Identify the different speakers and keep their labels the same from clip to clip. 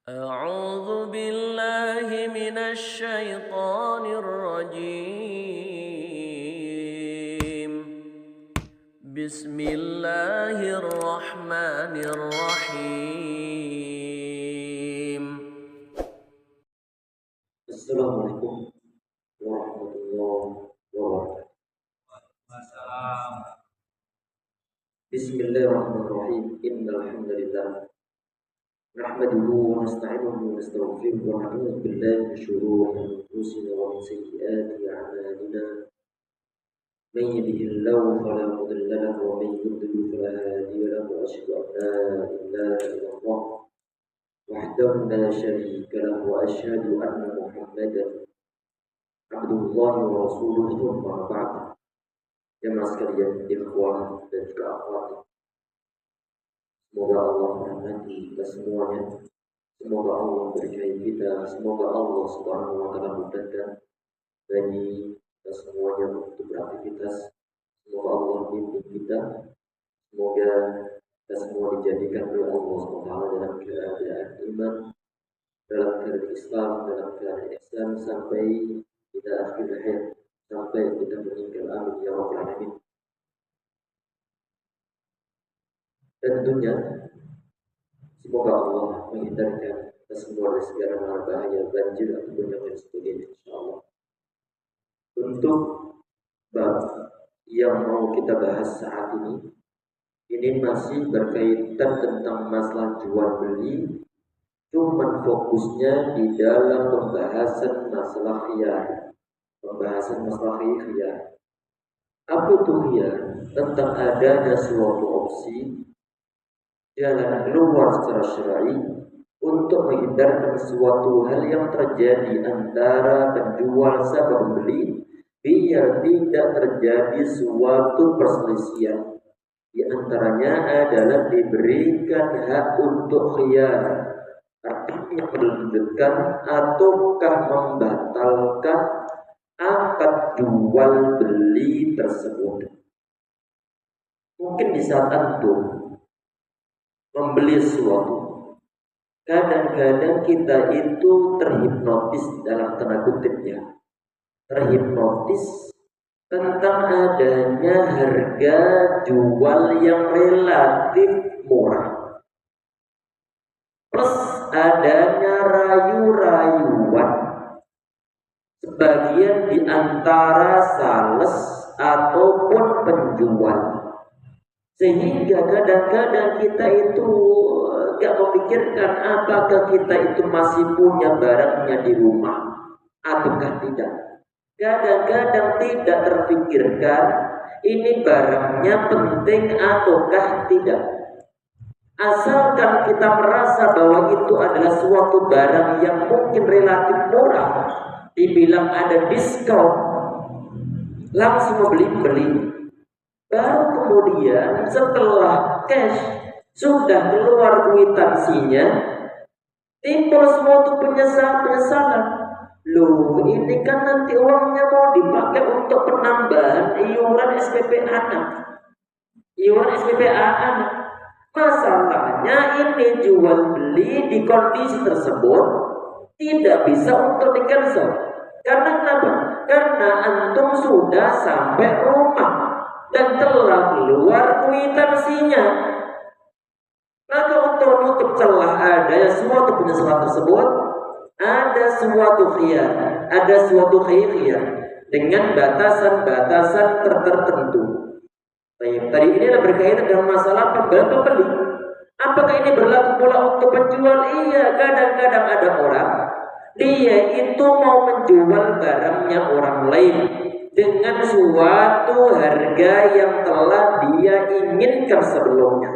Speaker 1: أعوذ بالله من الشيطان الرجيم. بسم الله الرحمن الرحيم.
Speaker 2: السلام عليكم ورحمة الله وبركاته. بسم الله الرحمن الرحيم. إن الحمد لله نحمده ونستعينه ونستغفره ونعوذ بالله من شرور أنفسنا ومن سيئات أعمالنا. من يهده الله فلا مضل له ومن يضلل فلا هادي له وأشهد أن لا إله إلا الله وحده لا شريك له وأشهد أن محمدا عبد الله ورسوله ثم بعد. Jemaah sekalian, ikhwah dan juga akhwat, semoga Allah merahmati kita semuanya. Semoga Allah berkahi kita. Semoga Allah Subhanahu wa taala mudahkan bagi kita semuanya untuk beraktivitas. Semoga Allah bimbing kita. Semoga kita semua dijadikan oleh Allah Subhanahu wa taala dalam keadaan iman, dalam keadaan Islam, dalam keadaan ihsan sampai kita akhir hayat, sampai kita meninggal. Amin ya rabbal alamin. Tentunya semoga Allah menghindarkan kita semua dari segala mara bahaya, banjir ataupun yang lain sebagainya, insyaallah. Untuk bab yang mau kita bahas saat ini masih berkaitan tentang masalah jual beli, cuman fokusnya di dalam pembahasan masalah khiyar. Apa itu khiyar? Tentang adanya suatu opsi jalan keluar secara syar'i untuk menghindarkan suatu hal yang terjadi antara penjual sama pembeli, biar tidak terjadi suatu perselisihan. Di antaranya adalah diberikan hak untuk khiyar, artinya melanjutkan ataukah membatalkan akad jual beli tersebut. Mungkin di saat antum membeli sesuatu, kadang-kadang kita itu terhipnotis, dalam tanda kutipnya, terhipnotis tentang adanya harga jual yang relatif murah, plus adanya rayu-rayuan sebagian di antara sales ataupun penjual, sehingga kadang-kadang kita itu gak memikirkan apakah kita itu masih punya barangnya di rumah ataukah tidak. Kadang-kadang tidak terpikirkan ini barangnya penting ataukah tidak. Asalkan kita merasa bahwa itu adalah suatu barang yang mungkin relatif murah, dibilang ada diskon, langsung beli. Baru kemudian setelah cash sudah keluar kwitansinya, timbul suatu penyesalan. Loh, ini kan nanti uangnya mau dipakai untuk penambahan iuran SPP anak. Masalahnya ini jual beli di kondisi tersebut tidak bisa untuk di-cancel. Karena kenapa? Karena antum sudah sampai rumah dan telah keluar kwitansinya. Maka untuk menutup celah ada suatu penyesalan tersebut, ada suatu khiyar, ada suatu khiyar dengan batasan-batasan tertentu. Tadi ini adalah berkaitan dengan masalah pembeli. Apakah ini berlaku pula untuk penjual? Iya, kadang-kadang ada orang dia itu mau menjual barangnya orang lain dengan suatu harga yang telah dia inginkan sebelumnya.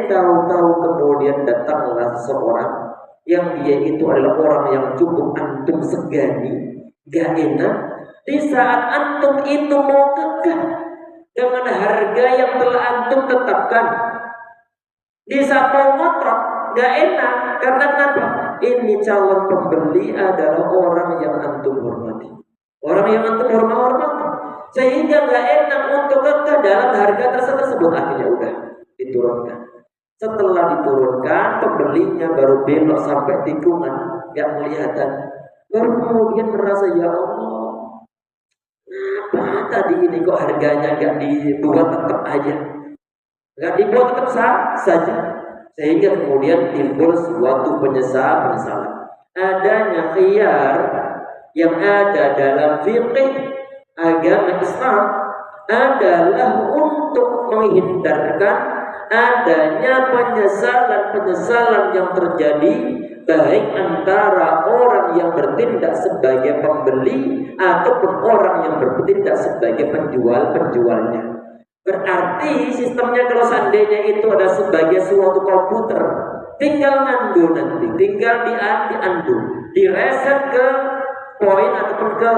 Speaker 2: Tahu-tahu kemudian datanglah seseorang yang dia itu adalah orang yang cukup antum segani, gak enak. Di saat antum itu mau kekeh dengan harga yang telah antum tetapkan, di saat mau ngotot, gak enak. Karena kenapa? Ini calon pembeli adalah orang yang antum hormati, orang yang antum hormati, sehingga gak enak untuk kekeh dalam harga tersebut. Akhirnya udah diturunkan. Setelah diturunkan, pembelinya baru belok sampai tikungan, nggak kelihatan. Baru kemudian merasa, ya Allah, apa tadi ini kok harganya nggak dibuat tetap aja, nggak dibuat tetap saja, sehingga kemudian timbul suatu penyesalan. Adanya khiyar yang ada dalam fikih agama Islam adalah untuk menghindarkan adanya penyesalan yang terjadi baik antara orang yang bertindak sebagai pembeli ataupun orang yang bertindak sebagai penjualnya. Berarti sistemnya kalau seandainya itu ada sebagai suatu komputer, tinggal ngandu nanti, tinggal diandu, direset ke poin ataupun ke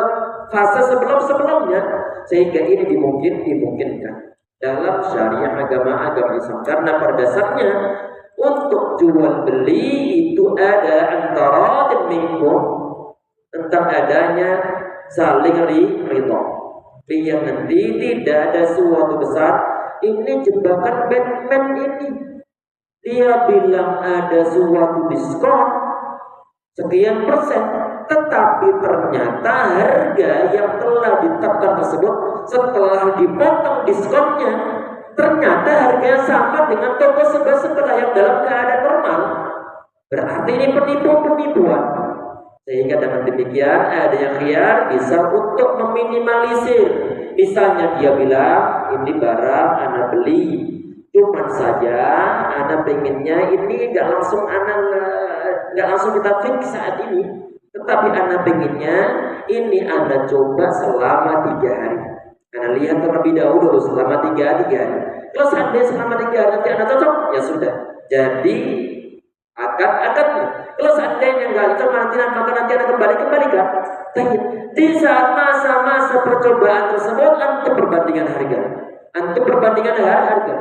Speaker 2: fase sebelumnya, sehingga ini dimungkinkan dalam syariah agama Islam. Karena pada dasarnya untuk jual beli itu ada antara minkum tentang adanya saling ridho. Yang nanti tidak ada suatu besar. Ini jebakan Batman ini. Dia bilang ada suatu diskon sekian persen, tetapi ternyata harga yang telah ditetapkan tersebut setelah dipotong diskonnya, ternyata harganya sama dengan toko sebelah yang dalam keadaan normal. Berarti ini penipuan. Sehingga dengan demikian ada yang khiyar bisa untuk meminimalisir. Misalnya dia bilang, ini barang anak beli, cuman saja anak pengennya ini nggak langsung kita fix saat ini, tetapi anak pengennya ini Anda coba selama 3 hari. Anda lihat terlebih dahulu selama 3 hari. Kalau seandainya selama 3 hari nanti Anda cocok, ya sudah. Jadi akad-akadnya. Kalau seandainya nggak cocok maka nanti Anda kembalikan. Di saat masa-masa percobaan tersebut Antum perbandingan harga.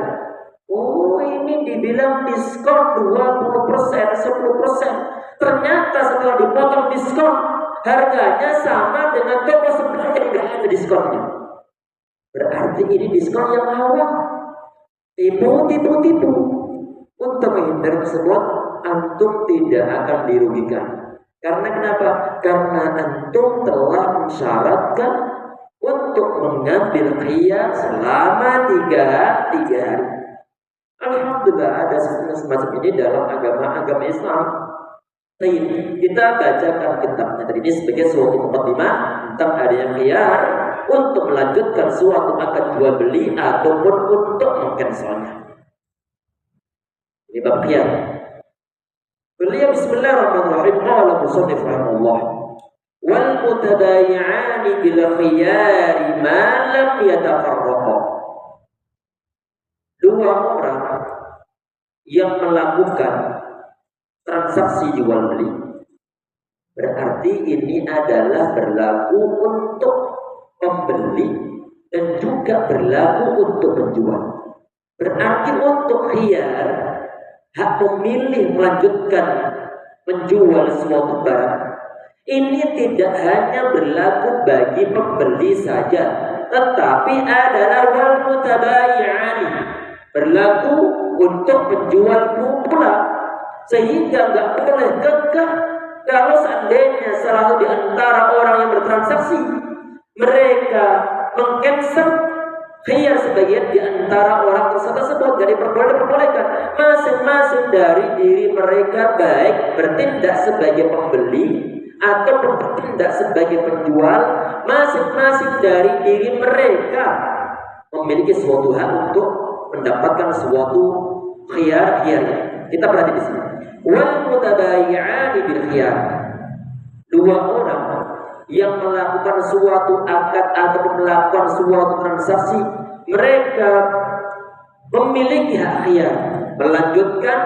Speaker 2: Oh, ini dibilang diskon 20%, 10%. Ternyata setelah dipotong diskon, harganya sama dengan toko sebelah yang nggak ada diskonnya. Berarti ini diskon yang awal. Tipu. Untuk menghindar tersebut, antum tidak akan dirugikan. Karena kenapa? Karena antum telah mensyaratkan untuk mengambil khiyar selama 3 hari. Alhamdulillah ada sistem semacam ini dalam agama Islam. Kita bacakan kitabnya tadi ini sebagai suatu mukadimah tentang adanya khiyar untuk melanjutkan suatu akad jual beli ataupun untuk mengcancelnya. Ini bab khiyar. Beliau bismillahirrahmanirrahim qala musannif rahimahullah wal mutabayi'ani bil khiyari ma lam yatafarraqa. Dua orang yang melakukan transaksi jual beli berarti ini adalah berlaku untuk pembeli dan juga berlaku untuk penjual. Berarti untuk khiyar, hak memilih melanjutkan menjual suatu barang ini tidak hanya berlaku bagi pembeli saja, tetapi adalah wal mutabayi'ani, berlaku untuk penjual pula. Sehingga nggak boleh gagah kalau seandainya salah di antara orang yang bertransaksi mereka mengcancel khiyar sebagian di antara orang tersebut, jadi diperbolehkan masing-masing dari diri mereka baik bertindak sebagai pembeli ataupun bertindak sebagai penjual, masing-masing dari diri mereka memiliki suatu hak untuk mendapatkan suatu khiyar. Kita perhati di sini. Wal mutabayi'ani bil khiyar. Dua orang yang melakukan suatu akad atau melakukan suatu transaksi, mereka memiliki hak khiyar melanjutkan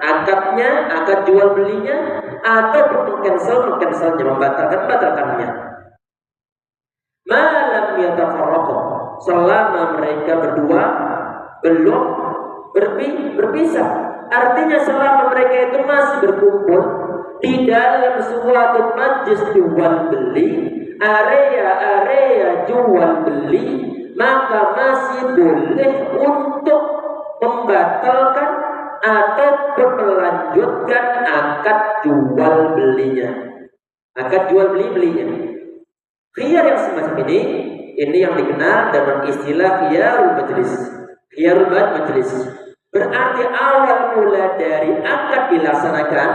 Speaker 2: akadnya, akad jual belinya, atau mengcancelnya, membatalkannya. Malam yatafarraqu, selama mereka berdua belum berpisah. Artinya selama mereka itu masih berkumpul di dalam suatu majlis jual beli, area jual beli, maka masih boleh untuk membatalkan ataupun melanjutkan akad jual belinya. Akad jual belinya. Khiyar yang semacam ini yang dikenal dengan istilah khiyarul majlis. Khiyarul majlis berarti awal mula dari akad dilaksanakan,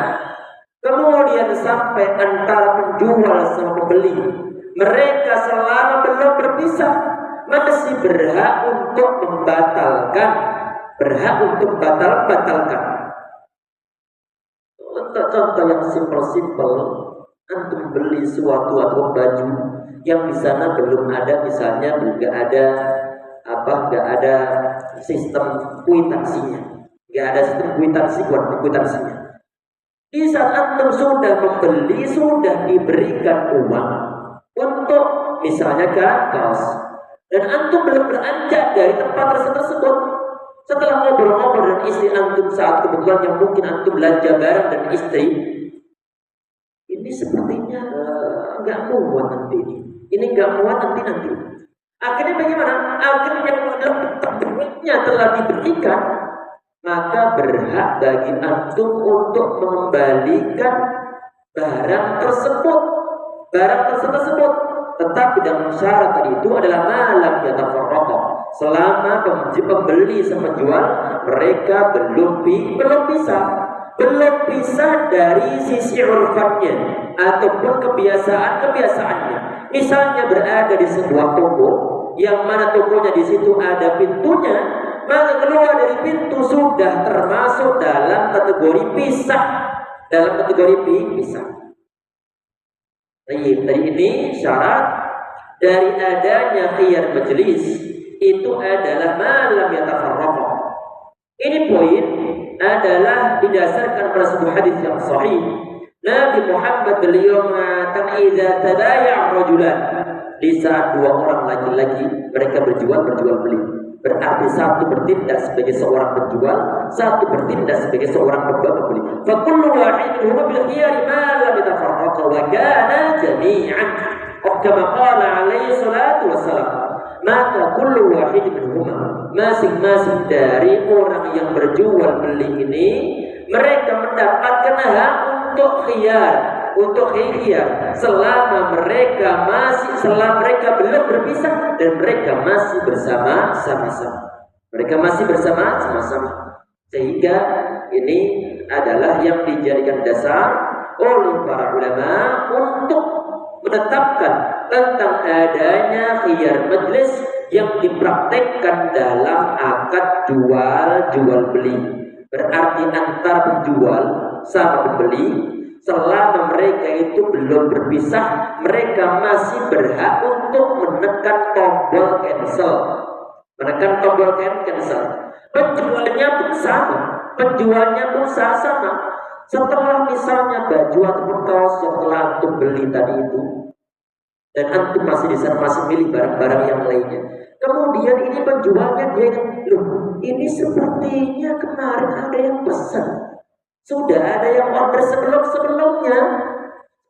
Speaker 2: kemudian sampai antara penjual sama pembeli, mereka selama belum berpisah masih berhak untuk membatalkan, batalkan. Untuk contoh yang simpel, antum beli suatu atau baju yang di sana belum ada, misalnya nggak ada sistem kuitansinya, kuitansinya. Di saat antum sudah membeli, sudah diberikan uang untuk misalnya kaos, dan antum belum beranjak dari tempat tersebut. Setelah ngobrol-ngobrol dengan istri antum saat kebetulan yang mungkin antum belanja barang dan istri, ini sepertinya nggak muat nanti ini nggak muat nanti. Akhirnya bagaimana? Akhirnya duitnya telah diberikan, maka berhak bagi antum untuk mengembalikan barang tersebut. Tetapi dalam syarat tadi itu adalah malam yatafarraqa, selama pembeli sama jual mereka belum bisa dari sisi urfannya ataupun kebiasaannya. Misalnya berada di sebuah toko yang mana tokonya di situ ada pintunya, maka keluar dari pintu sudah termasuk dalam kategori pisah. Tadi ini syarat dari adanya khiyar majlis itu adalah malam yatafarraqa. Ini poin adalah didasarkan pada sebuah hadis yang sahih. Nabi Muhammad beliau mengatakan idza tabay'a rajulan, di saat dua orang laki-laki mereka berjual beli, berarti satu bertindak sebagai seorang penjual, satu bertindak sebagai seorang pembeli. Fa kullu wahidin huma bil khiyar ma lam yatafarraqa wa kana jami'an. Kama qala alaihi salatu wassalam, maka kullu wahid minhuma, masing-masing dari orang yang berjual beli ini mereka mendapatkan hak untuk khiyar selama mereka belum berpisah dan mereka masih bersama-sama. Sehingga ini adalah yang dijadikan dasar oleh para ulama untuk menetapkan tentang adanya khiyar majlis yang dipraktekkan dalam akad jual beli. Berarti antar penjual sama pembeli selama mereka itu belum berpisah, mereka masih berhak untuk menekan tombol cancel. Penjualnya pun sama. Setelah misalnya baju atau kaos yang telah antum beli tadi itu, dan antum masih di sana masih milih barang-barang yang lainnya, kemudian ini penjualnya dia loh, ini sepertinya kemarin ada yang pesan, sudah ada yang order sebelumnya,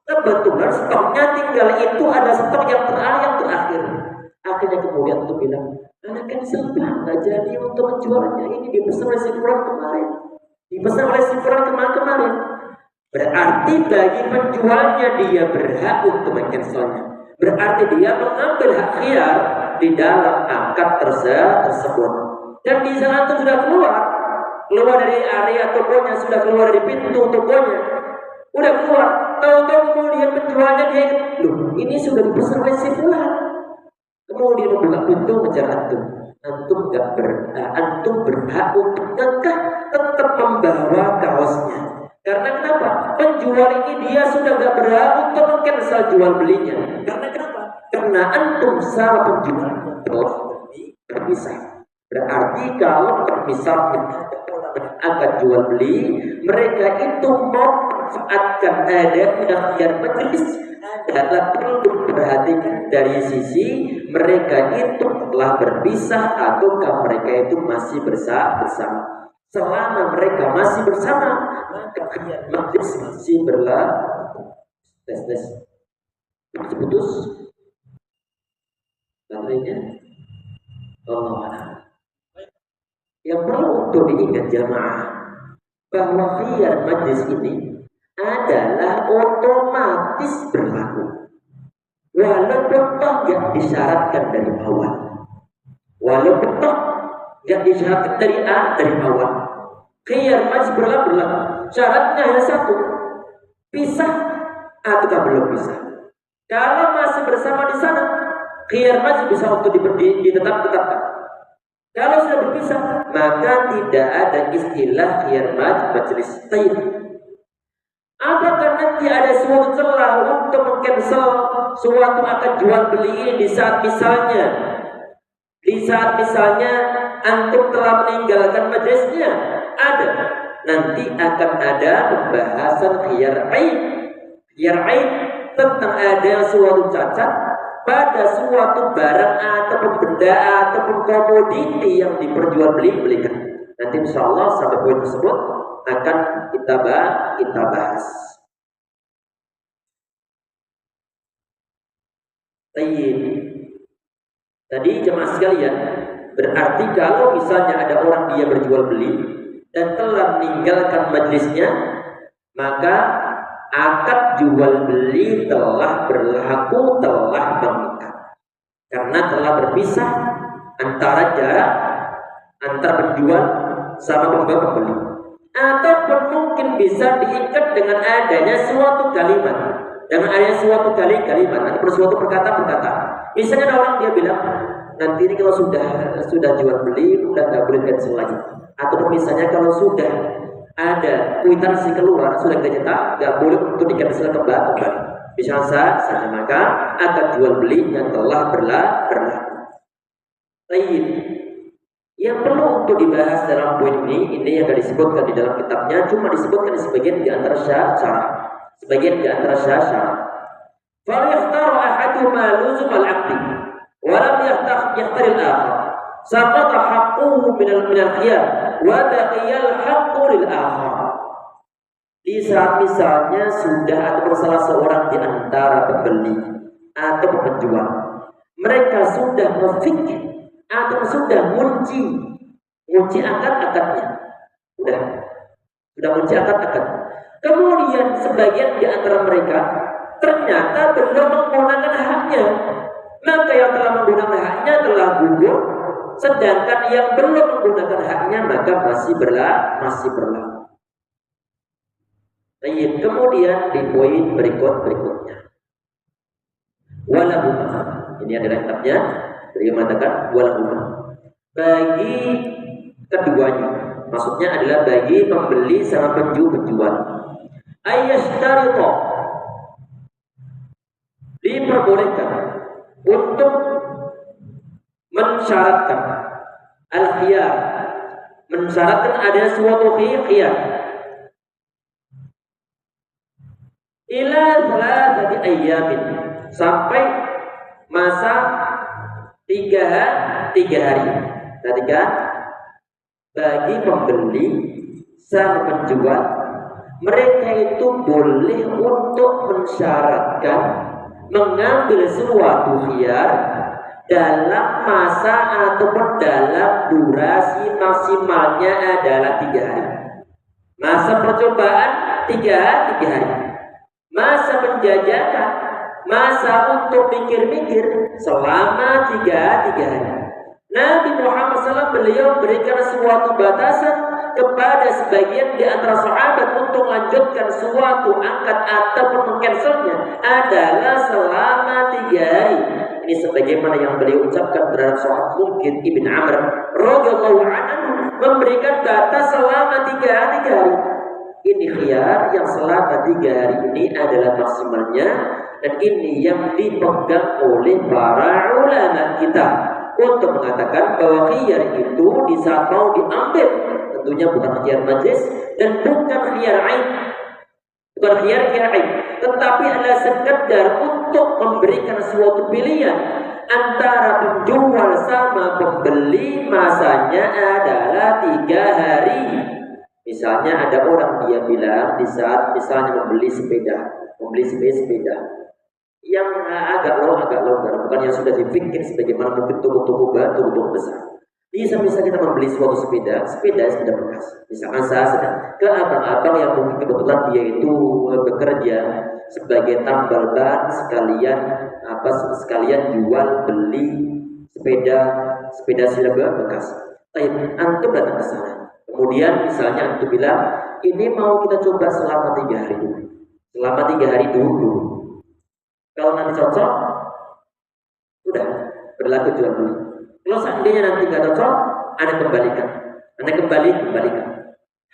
Speaker 2: kebetulan stoknya tinggal itu, ada stok yang terakhir. Akhirnya kemudian antum bilang, anak cancel nggak jadi untuk menjualnya, ini dipesan oleh si Fulan kemarin. Berarti bagi penjualnya dia berhak untuk mencancelnya. Berarti dia mengambil hak khiyar di dalam akad tersebut. Dan di saat itu sudah keluar dari area tokonya, sudah keluar dari pintu tokonya, udah keluar. Tahu-tahu kemudian penjualnya dia, loh ini sudah dipesan oleh si Fulan. Kemudian membuka pintu mengejar antum. Antum berhak untuk tetap membawa kaosnya. Karena kenapa? Penjual ini dia sudah gak berhak untuk meng-cancel jual belinya. Karena kenapa? Karena antum sama penjualnya telah berpisah. Berarti kalau terpisah akan jual beli, mereka itu memanfaatkan adanya khiyar majlis adalah perlu diperhatikan dari sisi mereka itu telah berpisah ataukah mereka itu masih bersama. Selama mereka masih bersama, maka khiyar majlis masih berlaku. Tes. Putus baterainya. Allah. Yang perlu untuk diingat jamaah, bahwa khiyar majlis ini adalah otomatis berlaku. Walaupun toh nggak disyaratkan dari awal. Walaupun toh nggak disyaratkan dari awal. Khiyar majlis berlaku. Syaratnya hanya satu. Pisah atau belum pisah. Kalau masih bersama di sana, khiyar majlis bisa untuk ditetapkan. Kalau sudah berpisah, maka tidak ada istilah khiyar majlis tayyib. Apakah nanti ada suatu celah untuk mengcancel suatu akan jual beli ini di saat misalnya antum telah meninggalkan majlisnya? Ada. Nanti akan ada pembahasan khiyar aib. Khiyar aib tentang ada suatu cacat pada suatu barang ataupun benda ataupun komoditi yang diperjualbelikan. Nanti insya Allah sampai poin tersebut akan kita bahas. Tadi jemaah sekalian, berarti kalau misalnya ada orang dia berjual beli dan telah meninggalkan majlisnya, maka akad jual beli telah berlaku, telah mengikat, karena telah berpisah antara jarak antara penjual sama pembeli. Ataupun mungkin bisa diikat dengan adanya suatu kalimat, atau suatu perkataan. Misalnya ada orang dia bilang, nanti ini kalau sudah jual beli udah nggak boleh cancel lagi. Atau misalnya kalau sudah ada kwitansi keluar sudah kita cetak, nggak boleh untuk di-cancel kembali. Misalnya saja maka akad jual beli yang telah berlaku. Yang perlu untuk dibahas dalam poin ini yang akan disebutkan di dalam kitabnya, cuma disebutkan di sebagian di antara syarat. فَلْيَخْتَرَ أَحَدُهُمَا لُزُمَ الْعَقْدِ وَلَمْ يَخْتَرِ الْآخَرَ سَقَطَ حَقُّهُ مِنَ الْخِيَارِ وَبَقِيَ الْحَقُّ لِلْآخَرِ. Di saat misalnya sudah ada salah seorang di antara pembeli atau penjual, mereka sudah memfikir atau sudah ngunci akad-akadnya, sudah ngunci akad-akad. Kemudian sebagian di antara mereka ternyata belum menggunakan haknya, maka yang telah menggunakan haknya telah gugur, sedangkan yang belum menggunakan haknya maka masih berlaku. Kemudian di poin berikutnya, walahuma, ini adalah kitabnya. Beliau mengatakan walahuma, bagi keduanya, maksudnya adalah bagi pembeli sama penjual, ayyashtarita, diperbolehkan untuk mensyaratkan al-khiyar, mensyaratkan ada suatu khiyar ila thalathati ayyamin, sampai masa 3 hari. Ketika bagi pembeli sama penjual, mereka itu boleh untuk mensyaratkan mengambil suatu khiyar dalam masa ataupun dalam durasi maksimalnya adalah 3 hari. Masa percobaan 3 hari. Masa penjajakan, masa untuk mikir-mikir selama 3 hari. Nabi Muhammad SAW beliau berikan suatu batasan kepada sebagian di antara sahabat untuk melanjutkan suatu akad ataupun mengcancelnya adalah selama 3 hari. Ini sebagaimana yang beliau ucapkan terhadap sahabat Mungkin Ibn Amr radhiyallahu anhu, memberikan batas selama 3 hari. Ini khiyar yang selama 3 hari ini adalah maksimalnya, dan ini yang dipegang oleh para ulama kita untuk mengatakan bahwa khiyar itu di saat mau diambil tentunya bukan khiyar majlis dan bukan khiyar aib, tetapi adalah sekedar untuk memberikan suatu pilihan antara penjual sama pembeli, masanya adalah 3 hari. Misalnya ada orang dia bilang di saat misalnya membeli sepeda yang agak longgar, bukan yang sudah dipikir sebagaimana mungkin toko-toko batu besar. Bisa-bisa kita membeli suatu sepeda bekas. Misalkan saya sedang ke abang-abang yang mungkin kebetulan dia itu bekerja sebagai tambal ban sekalian jual beli sepeda bekas. Tapi antum datang ke sana. Kemudian misalnya antum bilang, ini mau kita coba selama 3 hari dulu. Selama 3 hari dulu. Kalau nanti cocok, udah berlaku jual beli. Kalau seandainya nanti nggak cocok, Anda kembalikan. Kembalikan.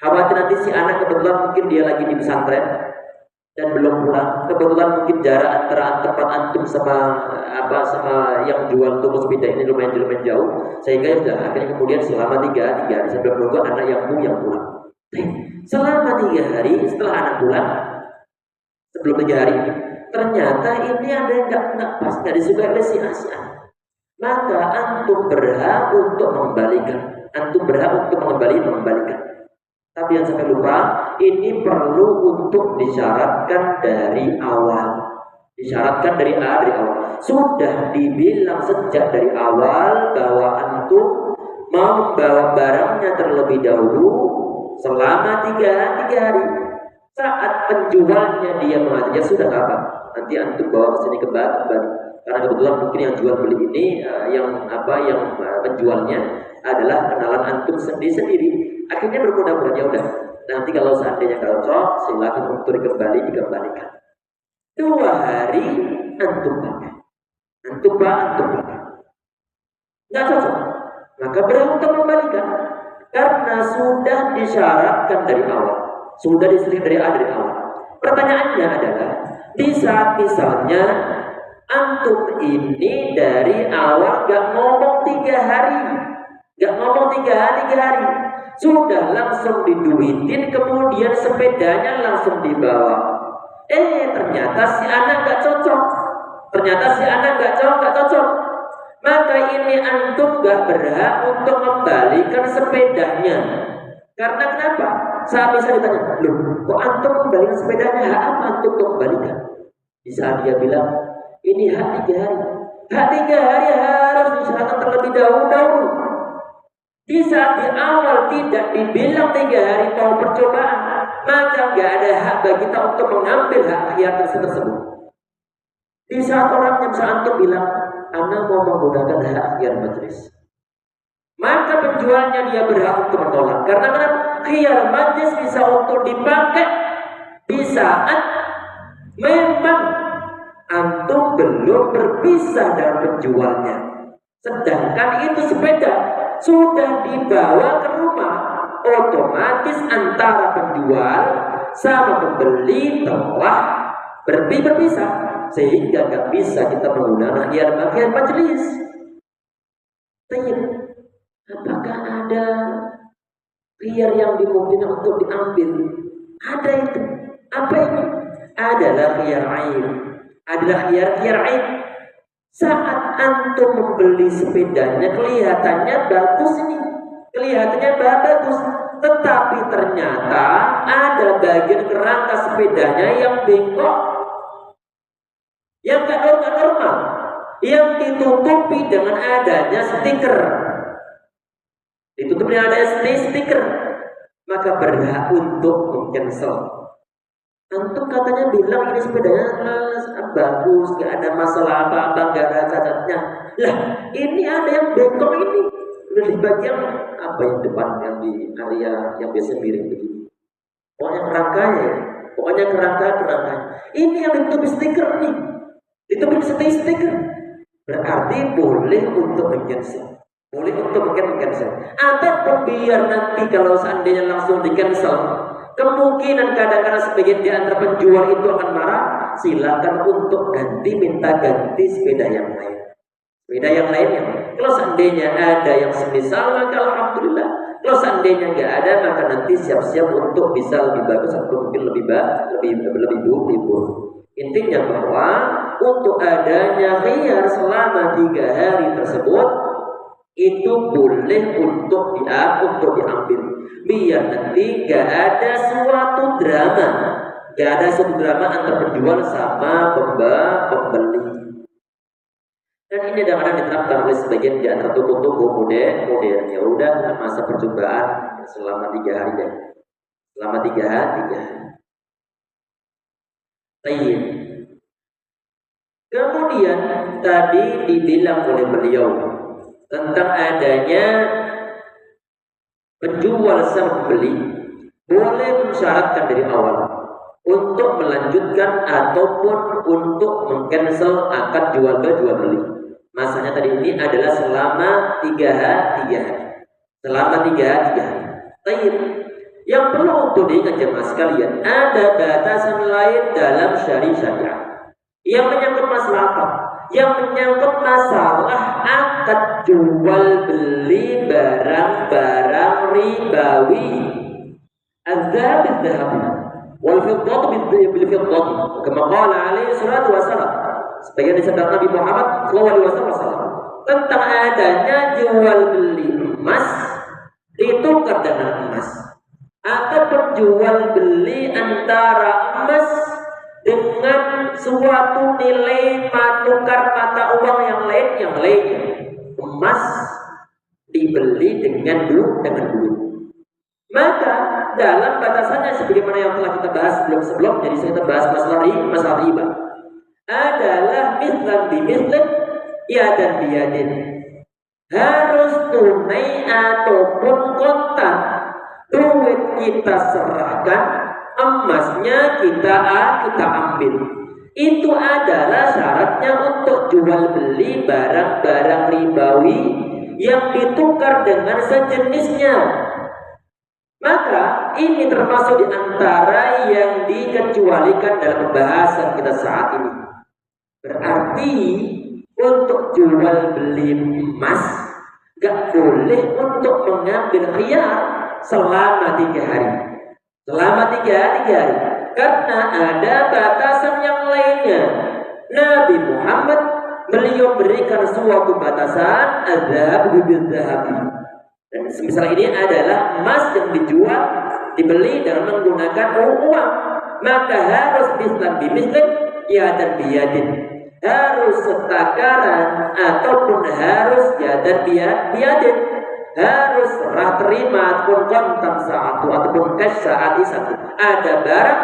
Speaker 2: Khawatir nanti si anak kebetulan mungkin dia lagi di pesantren dan belum pulang. Kebetulan mungkin jarak antara tempat antum sama yang jual toko sepeda ini lumayan jauh, sehingga sudah akhirnya kemudian selama 3 hari sambil menunggu anak yang pulang. Selama 3 hari setelah anak pulang, sebelum 3 hari, ternyata ini ada yang nggak pas, nggak disukai oleh si anak. Maka antum berhak untuk mengembalikan. Tapi yang sampai lupa, ini perlu untuk disyaratkan dari awal. Dari awal. Sudah dibilang sejak dari awal bahwa antum mau membawa barangnya terlebih dahulu selama 3 hari. Saat penjualnya dia mengatakan sudah apa? Nanti antum bawa ke sini kembali. Karena kebetulan mungkin yang jual beli ini yang penjualnya adalah kenalan antum sendiri. Akhirnya bermudah-mudahan ya udah. Nanti kalau seandainya cocok, silakan untuk dikembalikan. 2 hari antum pakai. Nggak cocok, maka berhak untuk kembalikan. Karena sudah disyaratkan dari awal. Sudah diseling dari awal. Pertanyaannya adalah, di saat misalnya antum ini dari awal gak ngomong 3 hari, sudah langsung diduitin, kemudian sepedanya langsung dibawa. Ternyata si anak gak cocok. Maka ini antum gak berhak untuk membalikan sepedanya. Karena kenapa? Saat bisa ditanya, loh kok antum membalikan sepedanya? Hak apa antum untuk membalikan? Bisa dia bilang, ini hak 3 hari. Hak 3 hari harus disyaratkan terlebih dahulu. Di saat di awal tidak dibilang 3 hari mau percobaan, maka nggak ada hak bagi kita untuk mengambil hak khiyar tersebut. Di saat orang yang antum bilang, Anda mau menggunakan hak khiyar majelis, maka penjualnya dia berhak untuk menolak. Karena kenapa? Khiyar majelis bisa untuk dipakai di saat memang antum belum berpisah dengan penjualnya. Sedangkan itu sepeda sudah dibawa ke rumah, otomatis antara penjual sama pembeli telah berpisah, sehingga nggak bisa kita menggunakan khiyar majelis. Apakah ada khiyar yang dimungkinkan untuk diambil? Ada itu. Apa ini? Adalah khiyar aib. Saat antum membeli sepedanya kelihatannya bagus, tetapi ternyata ada bagian kerangka sepedanya yang bengkok, yang gak normal, yang ditutupi dengan adanya stiker. Maka berhak untuk meng-cancel. Antum katanya bilang ini sepedanya bagus, gak ada masalah apa-apa, gak ada cacatnya. Lah, ini ada yang bengkok ini. Udah di bagian yang depan, yang di area yang biasa miring begini. Pokoknya kerangkanya. Ini yang ditutupi stiker nih. Ditutupi stiker. Berarti boleh untuk meng-cancel. Ataupun biar nanti kalau seandainya langsung di-cancel, kemungkinan kadang-kadang sebagian di antara penjual itu akan marah, silakan untuk minta ganti sepeda yang lain. Kalau seandainya ada yang semisal, maka alhamdulillah. Kalau seandainya nggak ada, maka nanti siap-siap untuk bisa lebih bagus atau mungkin lebih buruk. Intinya bahwa untuk adanya khiyar selama 3 hari tersebut itu boleh untuk diambil. Biar nanti gak ada suatu drama antara penjual sama pembeli. Dan ini kadang-kadang diterapkan oleh sebagian di antara toko-toko modern. Ya udah masa percobaan selama 3 hari deh. Selama 3 hari. Baik. Kemudian tadi dibilang oleh beliau tentang adanya penjual sang pembeli boleh mensyaratkan dari awal untuk melanjutkan ataupun untuk mengcancel akad jual beli. Masanya tadi ini adalah selama 3 hari. Selama 3 hari. Baik. Yang perlu untuk diingat jemaah sekalian, ada batasan lain dalam syariah yang menyangkut masalah apa? Yang menyangkut masalah akad jual beli barang-barang ribawi. الذهب بالذهب والفضة بالفضة كما قال عليه الصلاة والسلام. Sebagian disebut Nabi Muhammad SAW tentang adanya jual beli emas ditukar dengan emas, atau penjual beli antara emas dengan suatu nilai tukar mata uang yang lainnya. Emas dibeli dengan duit. Maka dalam batasannya sebagaimana yang telah kita bahas sebelum, jadi saya bahas masalah riba adalah mislan bimislan, ya dan biyadin, harus tunai ataupun kontan. Duit kita serahkan, emasnya kita ambil. Itu adalah syaratnya untuk jual beli barang-barang ribawi yang ditukar dengan sejenisnya. Maka ini termasuk di antara yang dikecualikan dalam pembahasan kita saat ini. Berarti untuk jual beli emas gak boleh untuk mengambil khiyar selama 3 hari. Selama 3 hari. Karena ada batasan yang lainnya. Nabi Muhammad beliau berikan suatu batasan, adzhab bil zahabi. Dan semisal ini adalah emas yang dijual, dibeli dengan menggunakan uang, maka harus mislan bimislan, ya dan biyadin, harus setakaran ataupun harus ya dan biyadin, harus serah terima ataupun kontan satu ataupun cash saat satu. Ada barang,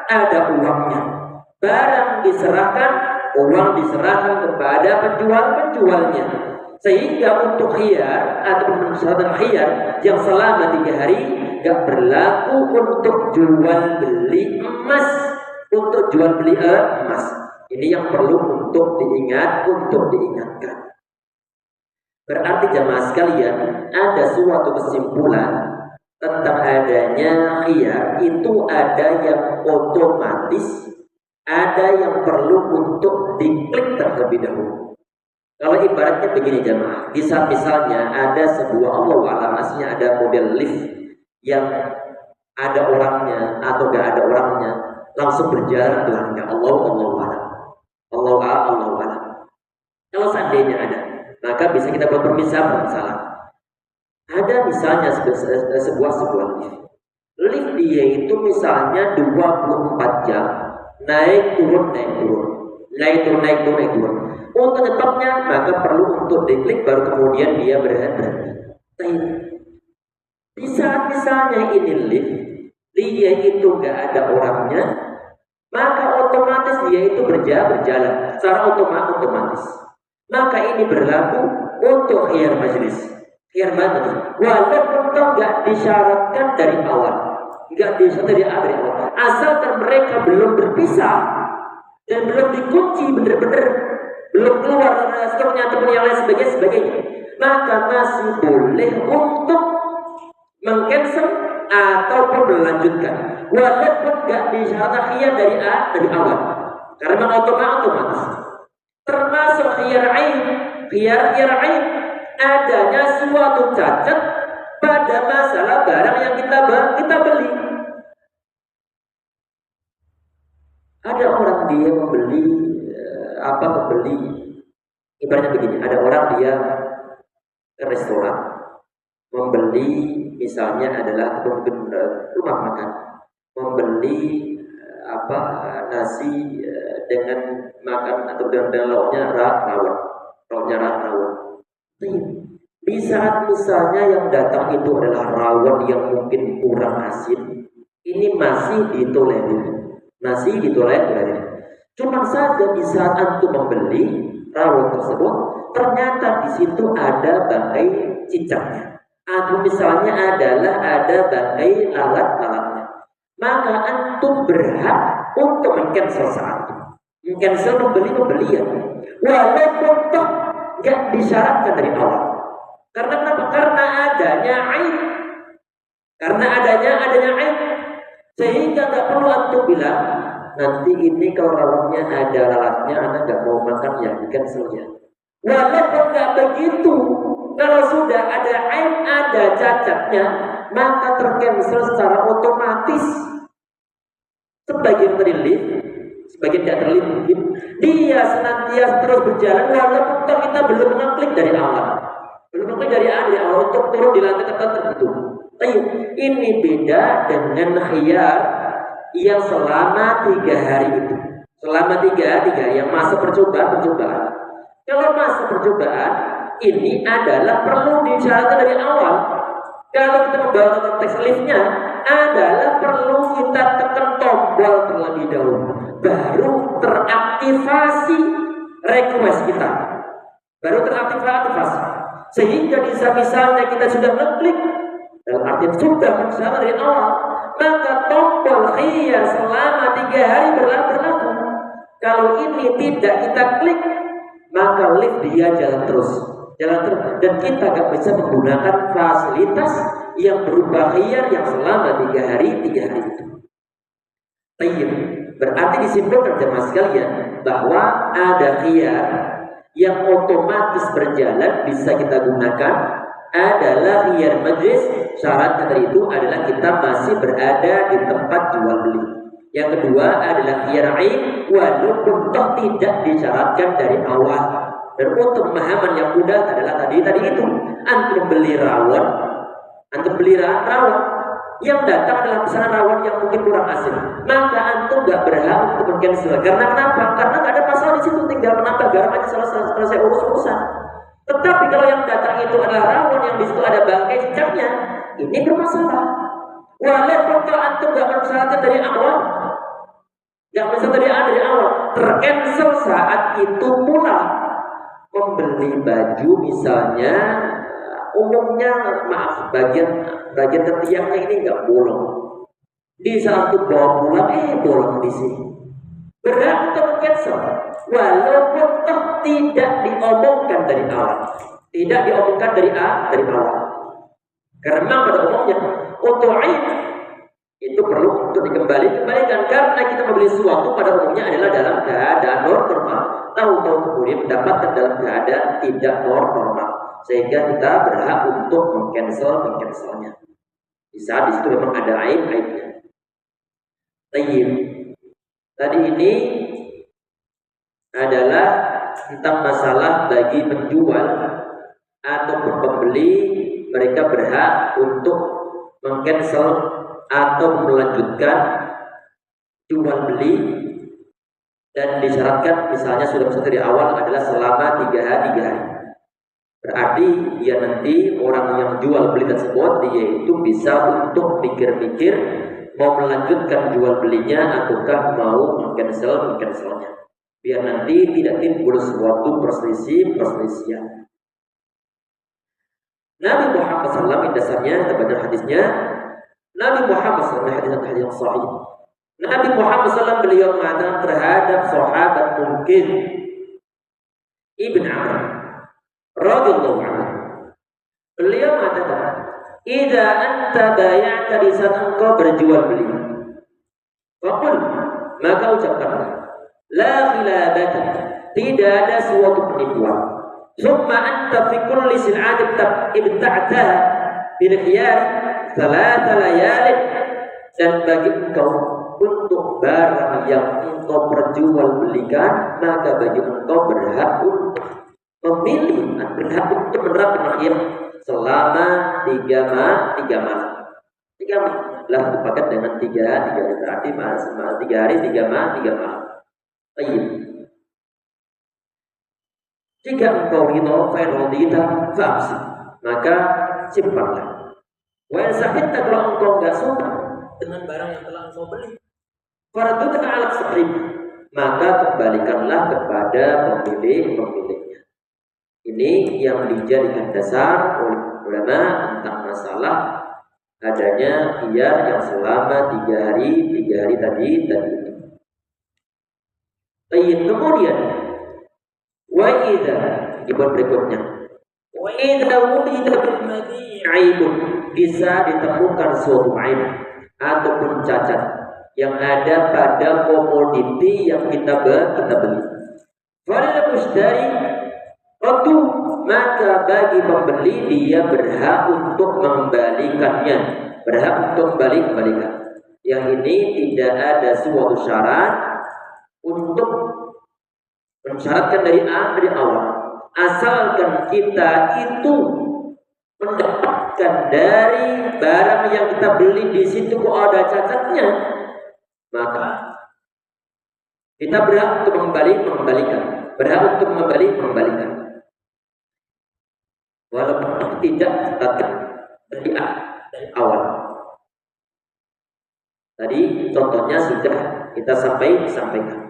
Speaker 2: ada uangnya. Barang diserahkan, uang diserahkan kepada penjualnya. Sehingga untuk khiyar ataupun persyaratan khiyar yang selama 3 hari gak berlaku untuk jual beli emas. Untuk jual beli emas. Ini yang perlu untuk diingatkan. Berarti jemaah sekalian, ada suatu kesimpulan tentang adanya khiyar. Itu ada yang otomatis, ada yang perlu untuk diklik terlebih dahulu. Kalau ibaratnya begini jemaah, misalnya ada sebuah aslinya ada model lift yang ada orangnya atau gak ada orangnya, langsung berjalan belakangnya. Allah alam. Kalau seandainya ada, maka bisa kita buat permisalan salah. Ada misalnya sebuah lift. Lift dia itu misalnya 24 jam naik turun. Untuk nyetopnya maka perlu untuk diklik baru kemudian dia berhenti. Di saat misalnya ini lift, dia itu gak ada orangnya, maka otomatis dia itu berjalan secara otomatis. Maka ini berlaku untuk khiyar majlis. Walaupun gak disyaratkan dari awal, asalkan mereka belum berpisah dan belum dikunci benar-benar, belum keluar stoknya ataupun yang lain sebagainya, maka masih boleh untuk mengcancel ataupun melanjutkan, walaupun gak disyaratkan khiyar dari awal, karena otomatis. Termasuk khiyar aib, adanya suatu cacat pada masalah barang yang kita beli. Ada orang dia membeli ibaratnya begini, ada orang dia ke restoran membeli misalnya adalah rumah makan, membeli nasi dengan makan atau dengan lauknya rawon. Rawonnya rawon. Di saat misalnya yang datang itu adalah rawon yang mungkin kurang asin, ini masih ditolerir. Masih ditolerir. Cuma saja di saat antum membeli rawon tersebut, ternyata di situ ada bangkai cicaknya. Atau misalnya adalah ada bangkai lalat-lalatnya. Maka antum berhak untuk men-cancel saat itu. Men-cancel pembelian. Walaupun toh gak disyaratkan dari awal. Karena kenapa? Karena adanya aib. Karena adanya aib. Sehingga gak perlu antum bilang, nanti ini kalau rawonnya ada lalatnya, anak gak mau makan ya, di-cancel ya. Walaupun gak begitu, kalau sudah ada aib, ada cacatnya, maka ter-cancel secara otomatis. Sebagian terlilit, sebagian tidak terlilit mungkin, dia senantiasa terus berjalan walaupun kita belum mengklik dari awal. Belum mengklik dari awal untuk turun di lantai tertentu. Ini beda dengan khiyar yang selama 3 hari itu. Selama 3 hari yang masa percobaan. Kalau masa percobaan ini adalah perlu disyaratkan dari awal. Kalau kita membawa konteks liftnya adalah perlu kita tekan tombol terlebih dahulu, baru teraktivasi request kita, baru teraktivasi. Sehingga bisa misalnya kita sudah ngeklik, dalam artian sudah bersama dari awal, maka tombol khiyar selama 3 hari berlaku. Kalau ini tidak kita klik, maka lift dia jalan terus, dan kita gak bisa menggunakan fasilitas yang berupa khiyar yang selama 3 hari itu. Berarti disimpulkan jemaah sekalian bahwa ada khiyar yang otomatis berjalan bisa kita gunakan adalah khiyar majlis. Syaratnya dari itu adalah kita masih berada di tempat jual beli. Yang kedua adalah khiyar ain, walaupun toh tidak disyaratkan dari awal. Dan untuk pemahaman yang mudah adalah tadi itu, antum beli rawon, yang datang adalah pesanan rawon yang mungkin kurang asin, maka antum gak berhak untuk men-cancel. Karena kenapa? Karena gak ada masalah di situ, tinggal menambah garam aja selesai urusan. Tetapi kalau yang datang itu adalah rawon yang di situ ada bangkai cicaknya, ini bermasalah. Walaupun kalau antum gak mensyaratkan dari awal, tercancel saat itu pula. Membeli baju misalnya, umumnya bagian ketiaknya ini nggak bolong. Di saat itu bawa pulang, bolong di sini. Berhak untuk cancel, walaupun toh tidak diomongkan dari awal. Karena pada umumnya untuk aib itu perlu untuk dikembalikan karena kita membeli sesuatu pada umumnya adalah dalam keadaan normal. Tahu-tahu kemudian mendapatkan dalam keadaan tidak normal, sehingga kita berhak untuk mengcancelnya. Di saat itu memang ada aibnya. Tadi ini adalah tentang masalah bagi penjual ataupun pembeli, mereka berhak untuk mengcancel atau melanjutkan jual beli. Dan disyaratkan misalnya sudah pesan dari awal adalah selama 3 hari. Berarti dia nanti orang yang jual beli tersebut dia itu bisa untuk mikir-mikir mau melanjutkan jual belinya ataukah mau mengcancelnya. Biar nanti tidak timbul suatu perselisihan. Nabi Muhammad SAW dasarnya terbaca hadisnya. Nabi Muhammad SAW hadis yang sahih. Nabi Muhammad SAW beliau mengatakan terhadap sahabat mungkin Ibn Amr radhiyallahu anhu. Beliau mengatakan, "Idza anta bay'ata di saat engkau berjual beli, faqul maka ucapkanlah la khilabata, tidak ada suatu penipuan. Summa anta fi kulli sil'atin ibta'taha bil khiyar 3 layalin, dan bagi engkau untuk barang yang engkau perjualbelikan, maka bagi engkau berhak untuk memilih, berhak untuk menerapkan khiyar selama 3 malam. 3 malam lah dipakai dengan 3 hari, berarti maksimal 3 hari 3 malam. Jika engkau ridho, fa'radita fa'amsi, maka simpanlah. Wa sahita, kalau engkau enggak suka dengan barang yang telah engkau beli, fardudha 'ala sahib, maka kembalikanlah kepada pemiliknya. Ini yang dijadikan dasar oleh ulama tentang masalah adanya khiyar yang selama 3 hari tadi itu. Kemudian wa idza, di bab berikutnya, wa idza wujida bil aibun, bisa ditemukan suatu aib ataupun cacat yang ada pada komoditi yang kita beli. Fal mushtari Waktu, maka bagi pembeli dia berhak untuk mengembalikannya, berhak untuk kembalikan. Yang ini tidak ada suatu syarat untuk mensyaratkan dari awal, asalkan kita itu mendapatkan dari barang yang kita beli di situ kok ada cacatnya, maka kita berhak untuk mengembalikan, berhak untuk mengembalikan. Walaupun tidak dari awal. Tadi contohnya sudah kita sampaikan.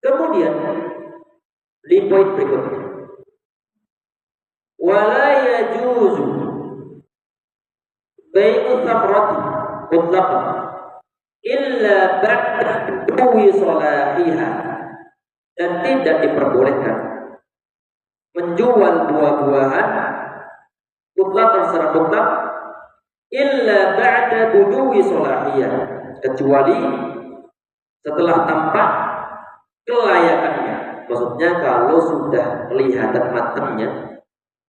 Speaker 2: Kemudian di poin berikutnya, wala yajuzu bai'u thamrati mutlaqan illa ba'da duwi salahiha, dan tidak diperbolehkan menjual buah-buahan mutlaqan secara mutlak illa ba'da buduwi salahiyah, kecuali setelah tampak kelayakannya. Maksudnya kalau sudah kelihatan matangnya,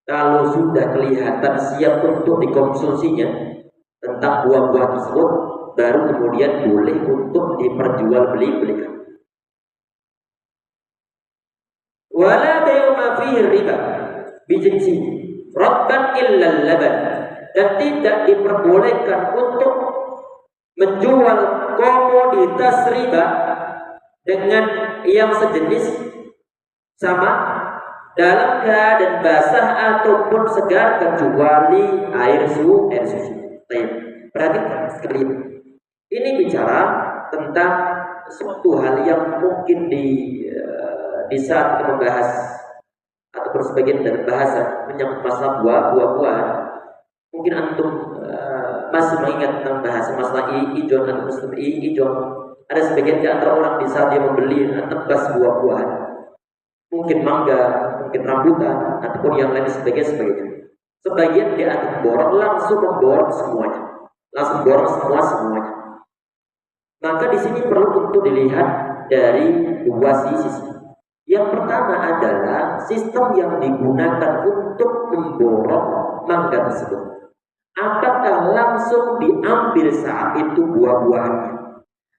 Speaker 2: kalau sudah kelihatan siap untuk dikonsumsinya tentang buah-buah tersebut, baru kemudian boleh untuk diperjualbelikan. Wala bai'u ma fihi riba bijinsi rabban illa laban, dan tidak diperbolehkan untuk menjual komoditas riba dengan yang sejenis sama dalam keadaan basah ataupun segar kecuali air susu. Perhatikan sekalian, ini bicara tentang suatu hal yang mungkin di saat kita membahas ataupun sebagian dari bahasa menyangkut masalah buah-buahan, mungkin antum masih mengingat tentang bahasa masalah ijon dan muslim ijon. Ada sebagian di antara orang di saat dia membeli tebas buah-buahan, mungkin mangga, mungkin rambutan ataupun yang lain sebagainya. Sebagian dia akan borong, langsung memborong semuanya, langsung borong semuanya. Maka di sini perlu untuk dilihat dari dua sisi. Yang pertama adalah sistem yang digunakan untuk memborong mangga tersebut. Apakah langsung diambil saat itu buah-buahannya,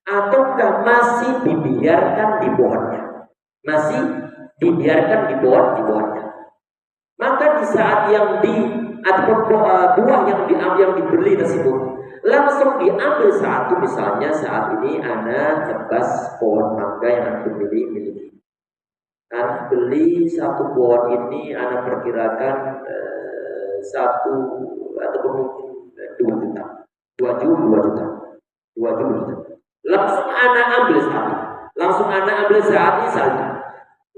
Speaker 2: ataukah masih dibiarkan di pohonnya? Masih dibiarkan di pohonnya. Maka di saat yang ataupun buah yang dibeli tersebut langsung diambil saat itu, misalnya saat ini ana tebas pohon mangga yang aku miliki. Ana beli satu pohon ini, ana perkirakan 1 ataupun mungkin 2 juta. Langsung ana ambil saat ini.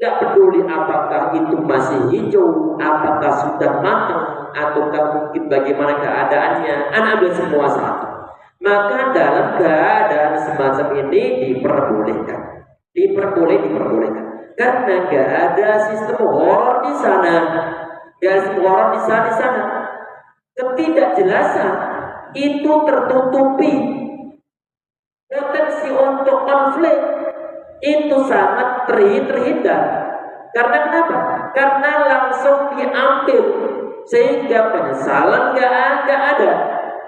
Speaker 2: Tidak peduli apakah itu masih hijau, apakah sudah matang, ataukah mungkin bagaimana keadaannya, ana ambil semua satu. Maka dalam keadaan semacam ini diperbolehkan. Karena gak ada sistem horor di sana. Ketidakjelasan itu tertutupi. Potensi untuk konflik itu sangat terhindar. Karena kenapa? Karena langsung diambil, sehingga penyesalan gak ada.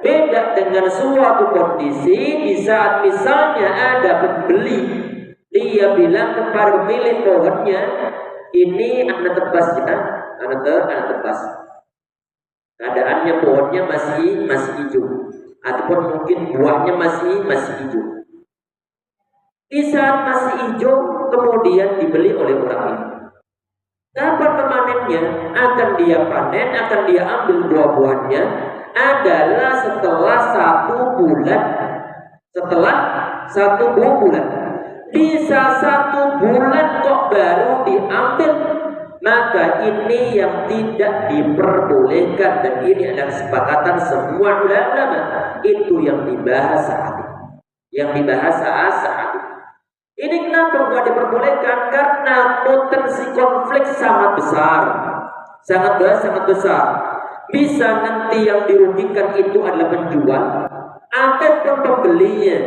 Speaker 2: Beda dengan suatu kondisi di saat misalnya ada pembeli, dia bilang kepada pemilik pohonnya, ini anak tebas ya, anak tebas. Keadaannya pohonnya masih hijau, ataupun mungkin buahnya masih hijau. Di saat masih hijau kemudian dibeli oleh orang ini. Kapan memanennya? Akan dia panen, akan dia ambil buah-buahnya adalah setelah 1 bulan. Setelah 1 bulan. Bisa 1 bulan kok baru diambil, maka ini yang tidak diperbolehkan, dan ini adalah kesepakatan semua ulama. Itu yang dibahas saat ini. Yang dibahas saat ini. Ini kenapa bukan diperbolehkan? Karena potensi konflik sangat besar, sangat besar. Bisa nanti yang dirugikan itu adalah penjual ataupun pembelinya,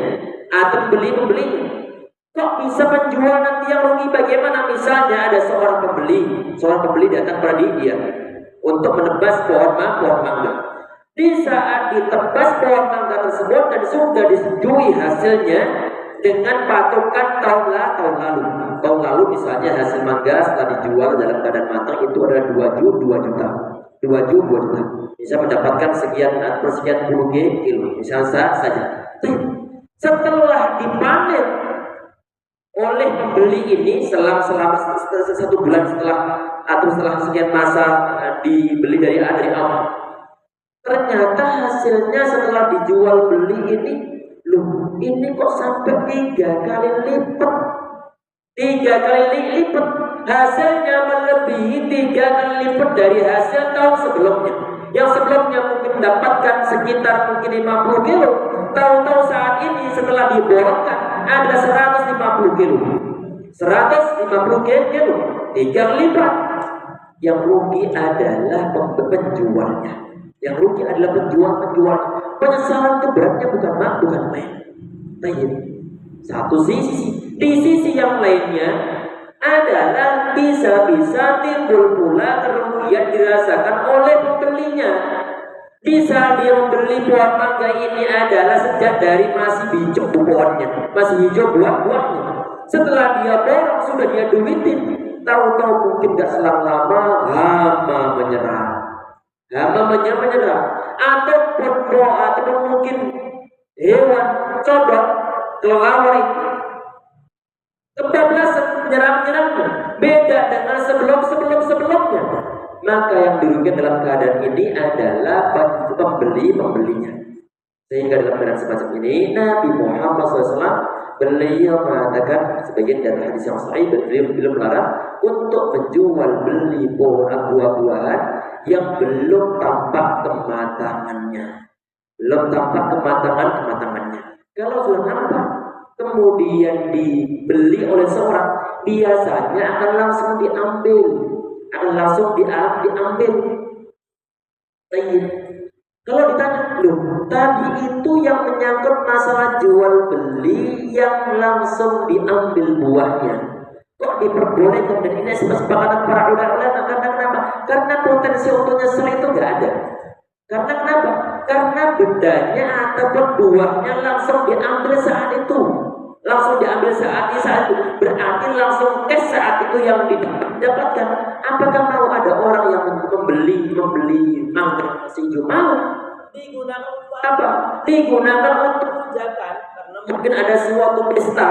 Speaker 2: atau pembelinya. Kok bisa penjual nanti yang rugi? Bagaimana? Misalnya ada seorang pembeli datang pada dia untuk menebas pohon mangga. Di saat ditebas pohon mangga tersebut dan sudah disetujui hasilnya dengan patokan tahun lalu. Tahun lalu misalnya hasil mangga setelah dijual dalam keadaan matang itu adalah 2 juta. 2 juta. Bisa mendapatkan sekian puluh kilo. Misalnya saja. Setelah dipanen oleh pembeli ini selama 1 bulan setelah sekian masa dibeli dari awal, ternyata hasilnya setelah dijual beli ini kok sampai 3 kali lipat. 3 kali lipat hasilnya, melebihi 3 kali lipat dari hasil tahun sebelumnya. Yang sebelumnya mungkin mendapatkan sekitar mungkin 50 kilo, tahu-tahu saat ini setelah diborongkan ada 150 kilo. 150 kilo, 3 kali lipat. Yang rugi adalah penjualnya. Yang rugi adalah penjual. Penyesalan itu beratnya bukan main. Satu sisi. Di sisi yang lainnya adalah bisa timbul pula kerugian dirasakan oleh pembelinya. Bisa dia membeli pohon mangga ini adalah sejak dari masih hijau pohonnya, masih hijau buah-buahnya. Setelah dia borong, sudah dia duitin, tahu-tahu mungkin gak selang lama hama menyerah. Ataupun mungkin hewan codok kelelawar kebablasan menyerang-nyerangnya, beda dengan sebelumnya. Maka yang dirugikan dalam keadaan ini adalah pembelinya. Sehingga dalam keadaan semacam ini Nabi Muhammad SAW beliau mengatakan sebagian dari hadis yang sahih, beliau melarang untuk menjual beli buah-buahan yang belum tampak kematangannya. Kalau sudah nampak kemudian dibeli oleh seorang, biasanya akan langsung diambil. Kalau ditanya, tadi itu yang menyangkut masalah jual beli yang langsung diambil buahnya, kok diperbolehkan? Dan ini sepakatan para ulama. Karena kenapa? Karena potensi untuk nyesel itu nggak ada. Karena kenapa? Karena bedanya ataupun buahnya langsung diambil saat itu. Berarti langsung cash saat itu yang didapatkan. Apakah mau ada orang yang membeli mangga masih hijau? Mau? Digunakan untuk apa? Digunakan untuk hujatan. Karena mungkin ada suatu pesta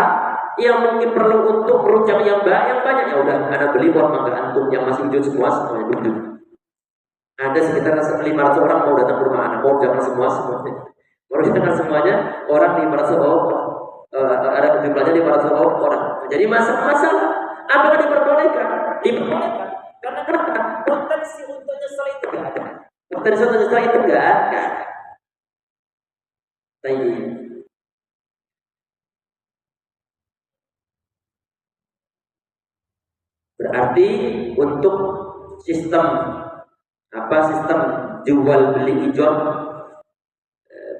Speaker 2: yang mungkin perlu untuk merujak yang banyak. Ya udah, Anda beli buat mangga antum yang masih hijau semuanya duduk. Ada sekitar 500 orang mau datang ke rumah Anda, mau jangan semuanya. Mau jangan semuanya, orang 500 orang. Ada jumlahnya 500 orang. Jadi masalah apakah diperbolehkan? Diperbolehkan. Karena kenapa? Potensi untuk nyesel itu nggak ada. Berarti untuk sistem jual beli hijau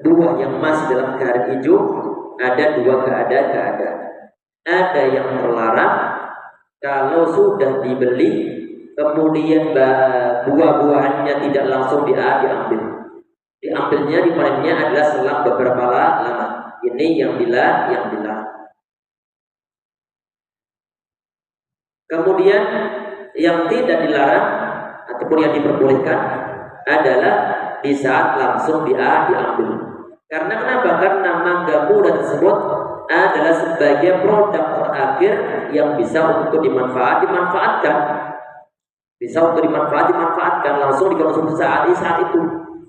Speaker 2: buah yang masih dalam keadaan hijau ada 2 keadaan. Ada yang terlarang kalau sudah dibeli kemudian buah-buahannya tidak langsung diambil. Dipanennya adalah selang beberapa lama. Ini yang dilarang. Kemudian yang tidak dilarang ataupun yang diperbolehkan adalah di saat langsung diambil. Karena kenapa? Karena mangga muda tersebut adalah sebagai produk terakhir yang bisa untuk dimanfaatkan. Bisa untuk dimanfaatkan langsung dikonsumsi saat itu.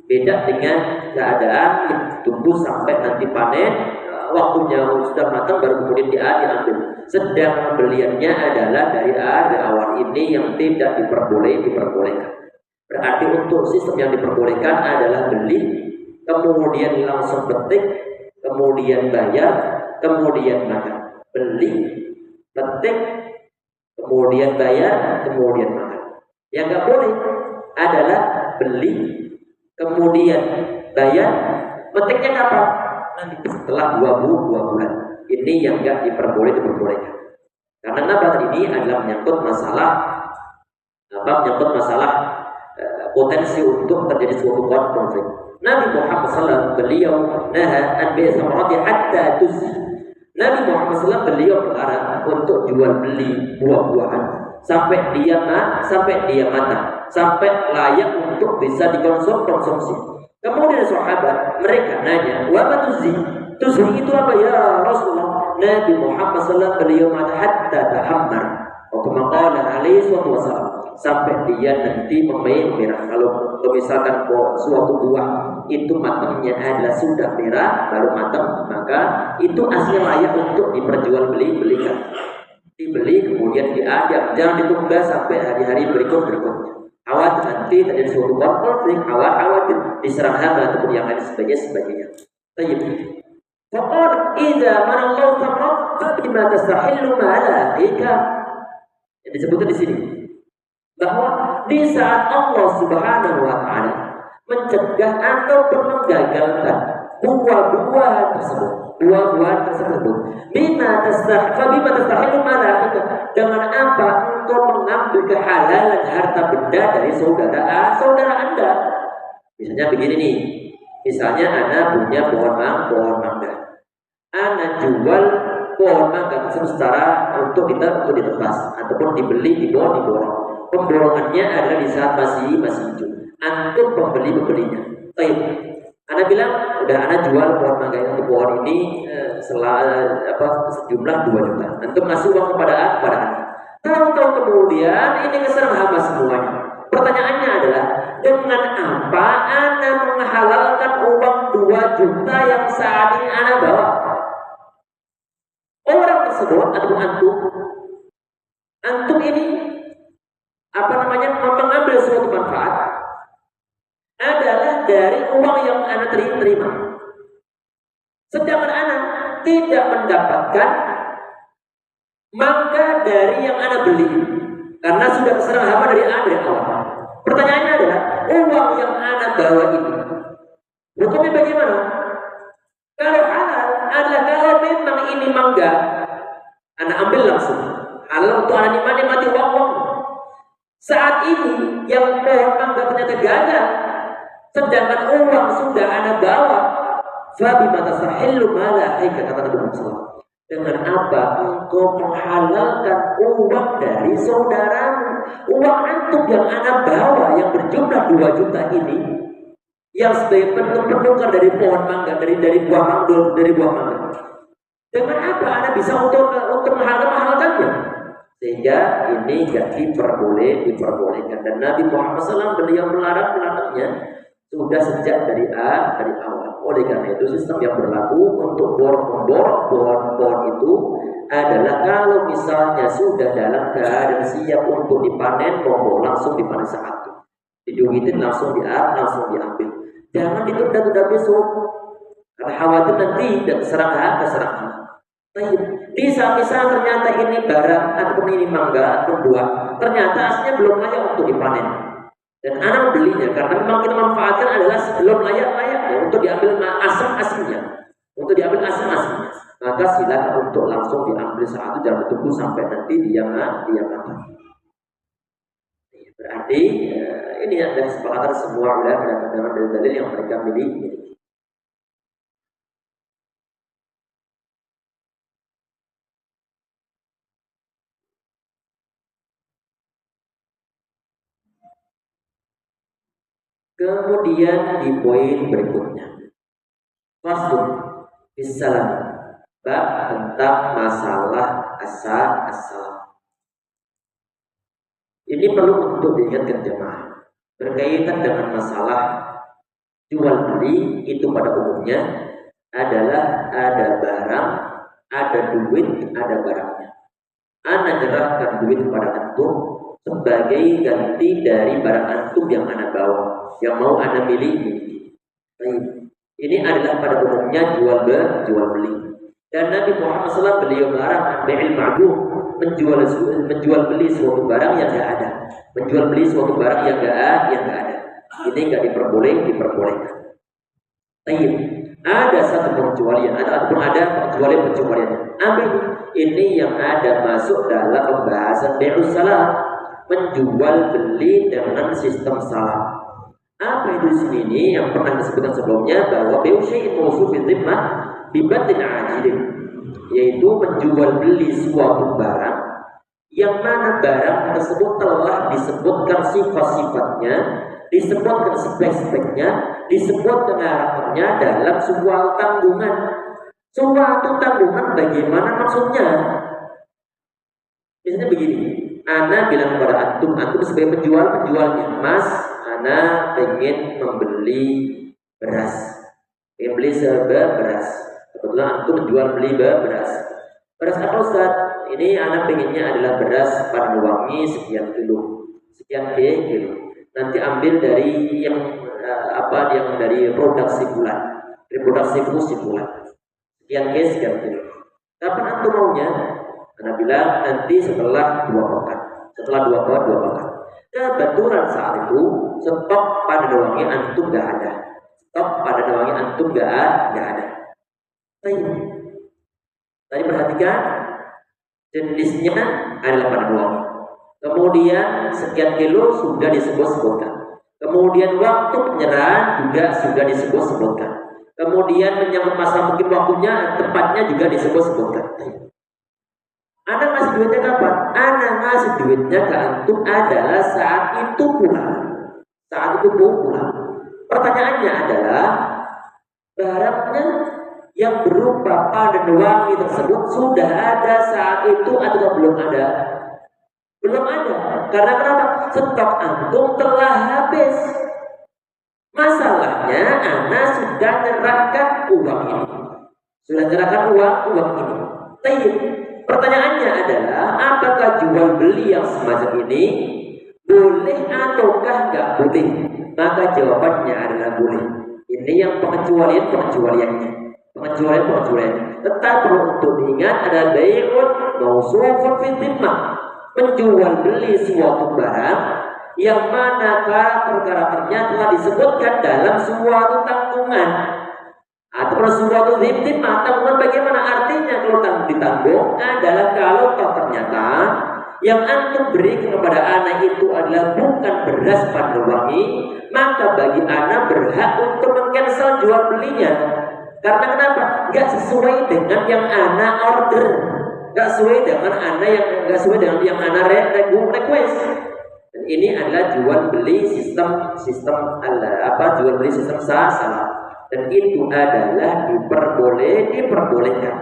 Speaker 2: Beda dengan keadaan yang tunggu sampai nanti panen, waktunya sudah matang baru kemudian diambil. Sedang pembeliannya adalah dari awal ini yang tidak diperbolehkan. Berarti untuk sistem yang diperbolehkan adalah beli, kemudian langsung petik, kemudian bayar, kemudian makan. Beli, petik, kemudian bayar, kemudian makan. Yang nggak boleh adalah beli, kemudian bayar, petiknya kapan? Nanti setelah 2 bulan. Ini yang nggak diperbolehkan. Karena apa? Ini adalah menyangkut masalah potensi untuk terjadi suatu konflik. Nabi Muhammad SAW beliau naha an bai' thamarati hatta tuzhi. Nabi Muhammad SAW beliau melarang untuk jual beli buah-buahan sampai dia matang, sampai layak untuk bisa dikonsumsi. Kemudian sahabat mereka nanya, "Wa ma tuzhi?" Tuzhi itu apa ya Rasulullah? Nabi Muhammad SAW beliau mengatakan hatta tahammar. Wa kama qala alaihi wasallam, sampai dia nanti merah. Kalau misalkan suatu buah itu matangnya adalah sudah merah baru matang, maka itu asli layak untuk diperjualbelikan. Dibeli kemudian diadab, jangan ditunda sampai hari-hari berikutnya. Khawatir nanti terjadi suatu konflik, khawatir diserang hama ataupun yang lain sebagainya. Baik. Faqad idza manallahu tamam fa bima tastahillu ma'ala ika. Yang disebutkan di sini bahwa di saat Allah Subhanahu wa taala mencegah ataupun menggagalkan buah-buahan tersebut, bima tastahilu malaika, dengan apa engkau mengambil kehalalan harta benda dari saudara Anda. Misalnya begini nih, misalnya Anda punya pohon mangga, Anda jual pohon mangga tersebut secara untuk ditebas ataupun diborong. Pemborongannya adalah di saat masih hijau. Antum pembelinya. Baik. Anda bilang, udah Anda jual pohon mangga ini, pohon ini sejumlah 2 juta. Antum ngasih uang kepada Anda. Tahu-tahu kemudian ini keserang hama semuanya. Pertanyaannya adalah, dengan apa Anda menghalalkan uang 2 juta yang saat ini Anda bawa? Orang tersebut atau antum ini mengambil suatu manfaat adalah dari uang yang Anda terima. Sedangkan Anda tidak mendapatkan mangga dari yang Anda beli karena sudah terserang hama dari awal. Pertanyaannya adalah, uang yang Anda bawa ini hukumnya bagaimana? Kalau halal adalah kalau memang ini mangga, Anda ambil langsung. Halal untuk Anda nikmati uang. Saat ini yang pohon mangga ternyata gagal, sedangkan uang sudah Anda bawa. Fabi mata sahillu mala haika, kata Nabi Muhammad. Dengan apa engkau menghalalkan uang dari saudaramu? Uang antum yang Anda bawa yang berjumlah 2 juta ini, yang sebagai penukar dari pohon mangga, dari buah mangga. Dengan apa Anda bisa untuk menghalalkannya? Sehingga ini jadi diperbolehkan. Dan Nabi Muhammad SAW beliau melarangnya sudah sejak dari awal. Oleh karena itu sistem yang berlaku untuk memborong pohon itu adalah kalau misalnya sudah dalam keadaan siap untuk dipanen, langsung dipanen saat itu. Diduitin langsung diambil. Jangan ditunda-tunda besok. Karena khawatir nanti keserang. Di saat ternyata ini barang ataupun ini mangga atau buah, ternyata aslinya belum layak untuk dipanen. Dan anak belinya karena memang kita manfaatkan adalah sebelum layak untuk diambil asam-asamnya. Maka silakan untuk langsung diambil saat itu, jangan tunggu sampai nanti dia matang. Berarti ini adalah kesepakatan semua ulama dengan dalil yang mereka miliki. Kemudian di poin berikutnya, faslun bisalam, bab tentang masalah asal. Ini perlu untuk diingatkan jemaah. Berkaitan dengan masalah jual beli itu pada umumnya adalah ada barang, ada duit, ada barangnya. Ana nyerahkan duit kepada antum sebagai ganti dari barang antum yang ana bawa, yang mau ana miliki. Ini adalah pada umumnya jual beli. Dan Nabi Muhammad SAW beliau melarang bai'il ma'dum, menjual beli suatu barang yang tidak ada, menjual beli suatu barang yang tidak ada. Ini nggak diperbolehkan. Tayyib. Ada satu pengecualian, ada pengecualian. Ambil ini yang ada masuk dalam pembahasan bai'us salam, menjual beli dengan sistem salam. Apa itu di sini ini yang pernah disebutkan sebelumnya bahwa bai'u syai'in mawsuf bil dhimmah bi badlin ajilin, yaitu menjual beli suatu barang yang mana barang tersebut telah disebutkan sifat-sifatnya, disebutkan spek-speknya, disebutkan karakternya dalam sebuah tanggungan. Suatu tanggungan bagaimana maksudnya? Misalnya begini, ana bilang kepada antum sebagai penjualnya, Mas, ana pengen membeli beras, beras. Kebetulan antum menjual beli beras. Beras apa Ustaz? Ini anak pengennya adalah beras Padanwangi sekian kilo. Nanti ambil dari yang dari produksi bulan, reproduksi bulan. Sekian kilo. Kapan antum maunya? Anak bilang nanti setelah 2 pekan. Setelah 2 pekan. Kebetulan saat itu stok Padanwangi antum gak ada. Tadi perhatikan, jenisnya adalah Padanwangi. Kemudian sekian kilo sudah disebut-sebutkan. Kemudian waktu penyerahan juga sudah disebut-sebutkan. Kemudian menyangkut masalah mungkin waktunya, tempatnya juga disebut-sebutkan. Anda ngasih duitnya kapan? Anda ngasih duitnya ke antum adalah saat itu pulang. Pertanyaannya adalah barangnya yang berupa Padanwangi tersebut sudah ada saat itu atau belum ada? Belum ada. Karena kenapa? Stok antum telah habis. Masalahnya ana sudah menyerahkan uang ini. Tapi pertanyaannya adalah apakah jual beli yang semacam ini boleh ataukah nggak boleh? Maka jawabannya adalah boleh. Ini yang pengecualiannya. Tetapi untuk diingat ada bai'un mawsufun fi dhimmah, menjual beli suatu barang yang mana karakternya telah disebutkan dalam suatu tanggungan atau suatu dhimmah. Tanggungan bagaimana artinya? Kalau ditanggung adalah kalau ternyata yang antum berikan kepada anak itu adalah bukan beras Padanwangi, maka bagi anak berhak untuk mengcancel jual belinya. Karena kenapa? Gak sesuai dengan yang anak order, gak sesuai dengan yang anak request. Dan ini adalah jual beli sistem jual beli sistem salah. Dan itu adalah diperbolehkan.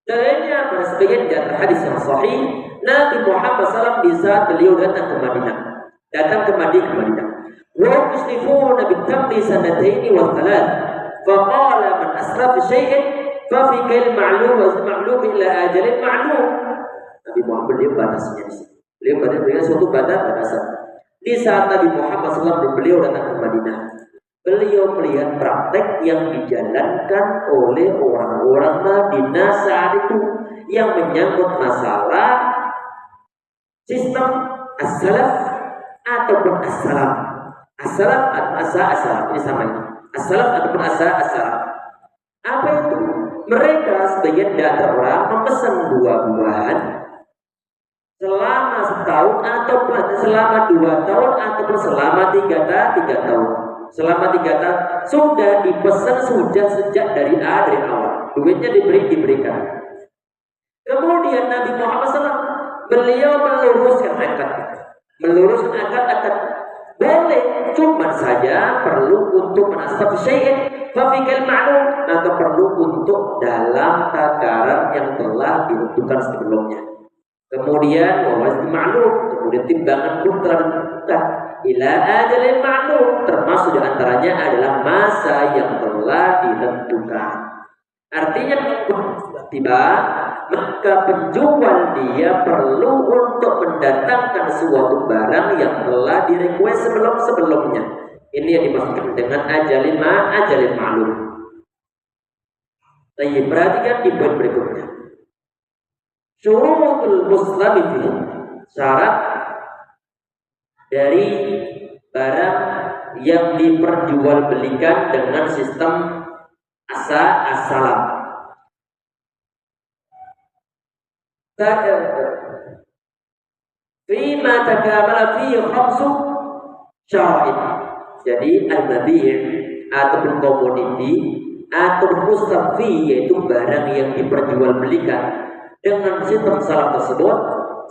Speaker 2: Dalilnya pada sebagian dari hadis yang sahih, Nabi Muhammad SAW di saat beliau datang ke Madinah. Wa yusrifuna bitamri sanataini wa thalath. Faqala man asrafa syai'in fa fi kail ma'lum wa ma'lum ila ajalin ma'lum. Nabi Muhammad beliau batasnya di sini. Beliau dengan suatu batasan. Di saat Nabi Muhammad SAW beliau datang ke Madinah, beliau melihat praktek yang dijalankan oleh orang-orang Madinah saat itu yang menyangkut masalah sistem as-salaf ataupun as-salam. As-salaf atau as-salam ini sama ini. As-salaf ataupun as-salam. Apa itu? Mereka sebagian dari orang memesan buah-buahan selama setahun ataupun selama 2 tahun ataupun selama 3 tahun. Selama 3 tahun sudah dipesan sejak dari awal. Duitnya diberikan. Kemudian Nabi Muhammad SAW beliau meluruskan akad. Boleh, cuma saja perlu untuk menasab syai'in fafikal ma'lum, maka perlu untuk dalam takaran yang telah ditentukan sebelumnya. Kemudian wawazn ma'lum, kemudian timbangan pun telah ditentukan. Ila ajalin ma'lum, termasuk diantaranya adalah masa yang telah ditentukan. Artinya sudah tiba, maka penjual dia perlu untuk mendatangkan suatu barang yang telah direquest sebelumnya. Ini yang dimaksudkan dengan ajalin ma'lum. Tapi perhatikan di poin berikutnya. Syurutul muslimi fi, syarat dari barang yang diperjualbelikan dengan sistem as-salam. Fima takamala fi khamsu syara'in. Jadi al-mabi' ataupun komoditi atau mustafi, yaitu barang yang diperjualbelikan dengan sistem salam tersebut.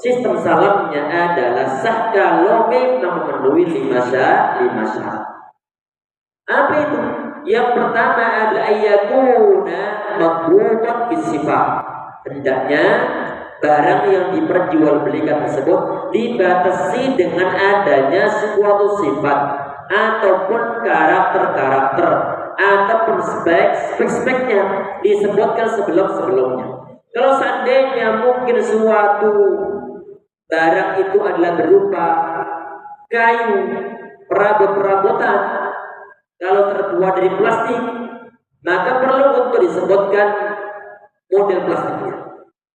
Speaker 2: Sistem salamnya adalah sah kalau memang memenuhi 5 syarat. Apa itu? Yang pertama adalah ayyakuna maqbudan bisifat. Hendaknya barang yang diperjualbelikan tersebut dibatasi dengan adanya suatu sifat ataupun karakter ataupun spek-speknya disebutkan sebelumnya. Kalau seandainya mungkin suatu barang itu adalah berupa kayu, perabot-perabotan, kalau terbuat dari plastik, maka perlu untuk disebutkan model plastiknya.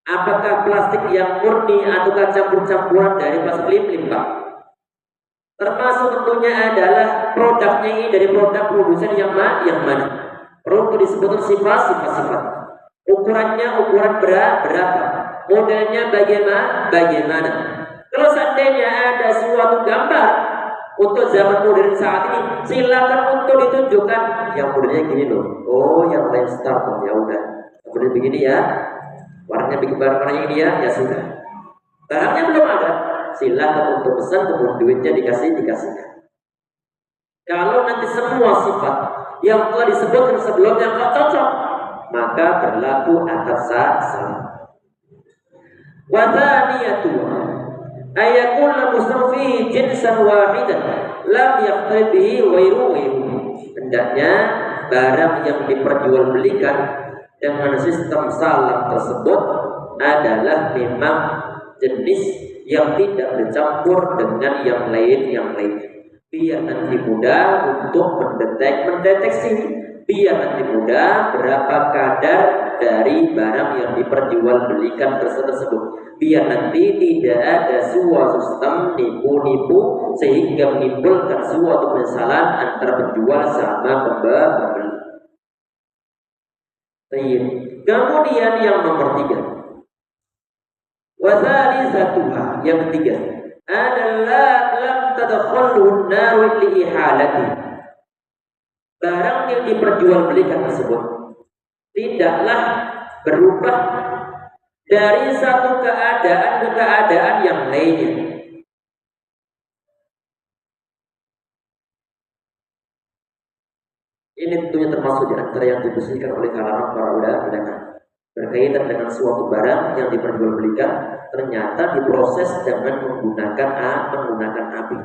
Speaker 2: Apakah plastik yang murni atau campur-campuran dari plastik limbah? Termasuk tentunya adalah produknya ini dari produk produsen yang mana? Perlu disebutkan sifat-sifat. Ukurannya ukuran berapa? Modelnya bagaimana? Kalau seandainya ada suatu gambar untuk zaman modern saat ini, silakan untuk ditunjukkan. Yang modelnya gini loh. Oh, yang lain start. Ya udah. Kemudian begini ya. Warnanya ini ya sudah. Barangnya belum ada. Silakan untuk pesan, kemudian duitnya dikasihkan. Kalau nanti semua sifat yang telah disebutkan sebelumnya nggak cocok, maka berlaku akad salam. Wa thaniyatu ayakun mustafi jinsan wahidan lam yaqtadi bihi ghairu. Hendaknya barang yang diperjualbelikan dengan sistem salam tersebut adalah memang jenis yang tidak bercampur dengan yang lain. Biar nanti mudah untuk mendeteksi, biar nanti mudah berapa kadar dari barang yang diperjualbelikan tersebut. Biar nanti tidak ada suatu sistem nipu-nipu sehingga menimbulkan suatu kesalahan antara penjual sama pembeli. Kemudian yang nomor 3, wasalisatuha, yang ketiga adalah lam tadkhulun naru li ihalati. Barang yang diperjualbelikan tersebut tidaklah berubah dari satu keadaan ke keadaan yang lainnya. Ini tentunya termasuk di antara yang dibersihkan oleh kalangan para ulama berkaitan dengan suatu barang yang diperjualbelikan ternyata diproses dengan menggunakan api.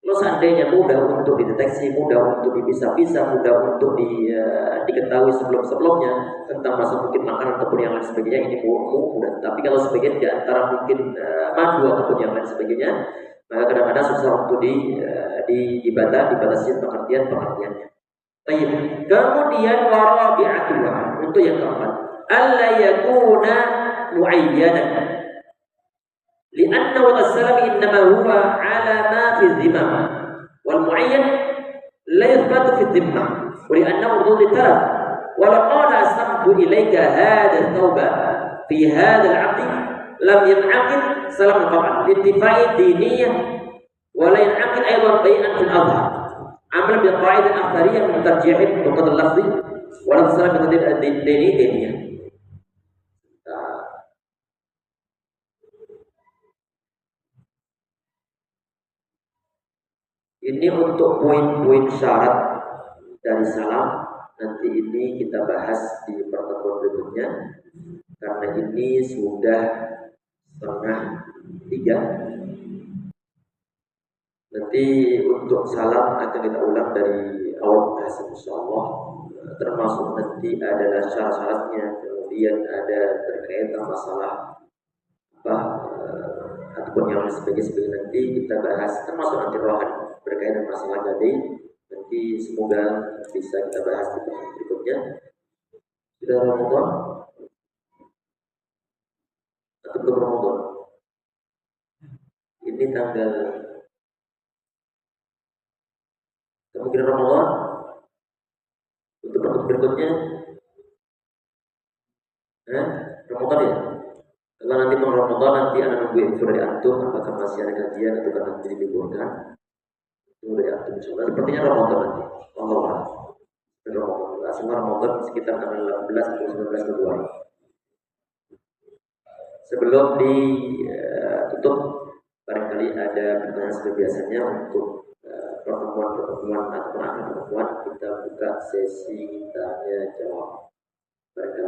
Speaker 2: Kalau seandainya mudah untuk dideteksi, mudah untuk dipisah-pisah, mudah untuk diketahui sebelumnya tentang masa mungkin makanan ataupun yang lain sebagainya, ini mudah. Tapi kalau sebagian di antara mungkin madu ataupun yang lain sebagainya, maka kadang-kadang susah untuk dibatasi pengertiannya. Baik. Kemudian warabi'atuha, untuk yang keempat, alla yakuna muayyanan. Li'anna al-salam innama huwa 'ala ma fi dhimmah wal muayyan la yuthbatu fi dhimmah wa li'annahu urdud taraf wa laqala aslamtu ilayka hadha thawba fi hadha al-'aqd lam yan'aqid salam al-qat'a li'intifa'i diniyah wa la yan'aqid aydan bay'an fil adhar. Amal bil qaidah al-akthariyah min tarjih muqtad al-lafzi wa la salam bi qadar diniyah. Ini untuk poin-poin syarat dari salam. Nanti ini kita bahas di pertemuan berikutnya. karena ini sudah 2:30. Nanti untuk salam akan kita ulang dari awal bahasa insyaallah, termasuk nanti adalah syarat-syaratnya, kemudian ada berkaitan masalah apa ataupun yang sebagainya nanti kita bahas, termasuk nanti rohan berkaitan masalah jadi nanti semoga bisa kita bahas di pertemuan berikutnya. Sudah Ramadan atau belum Ramadan? Ini tanggal kemungkinan Ramadan untuk pertemuan berikutnya. Ramadan ya? Kalau nanti mau Ramadan nanti anak nunggu info dari antum apakah masih ada kajian atau nanti diliburkan. Itu dari antum insyaallah. Sepertinya Ramadan nanti. Allah. Ramadan. Semua Ramadan sekitar tanggal 18 atau 19 Februari. Sebelum ditutup, barangkali ada pertanyaan seperti biasanya untuk pertemuan atau akhir pertemuan kita buka sesi tanya jawab. Barangkali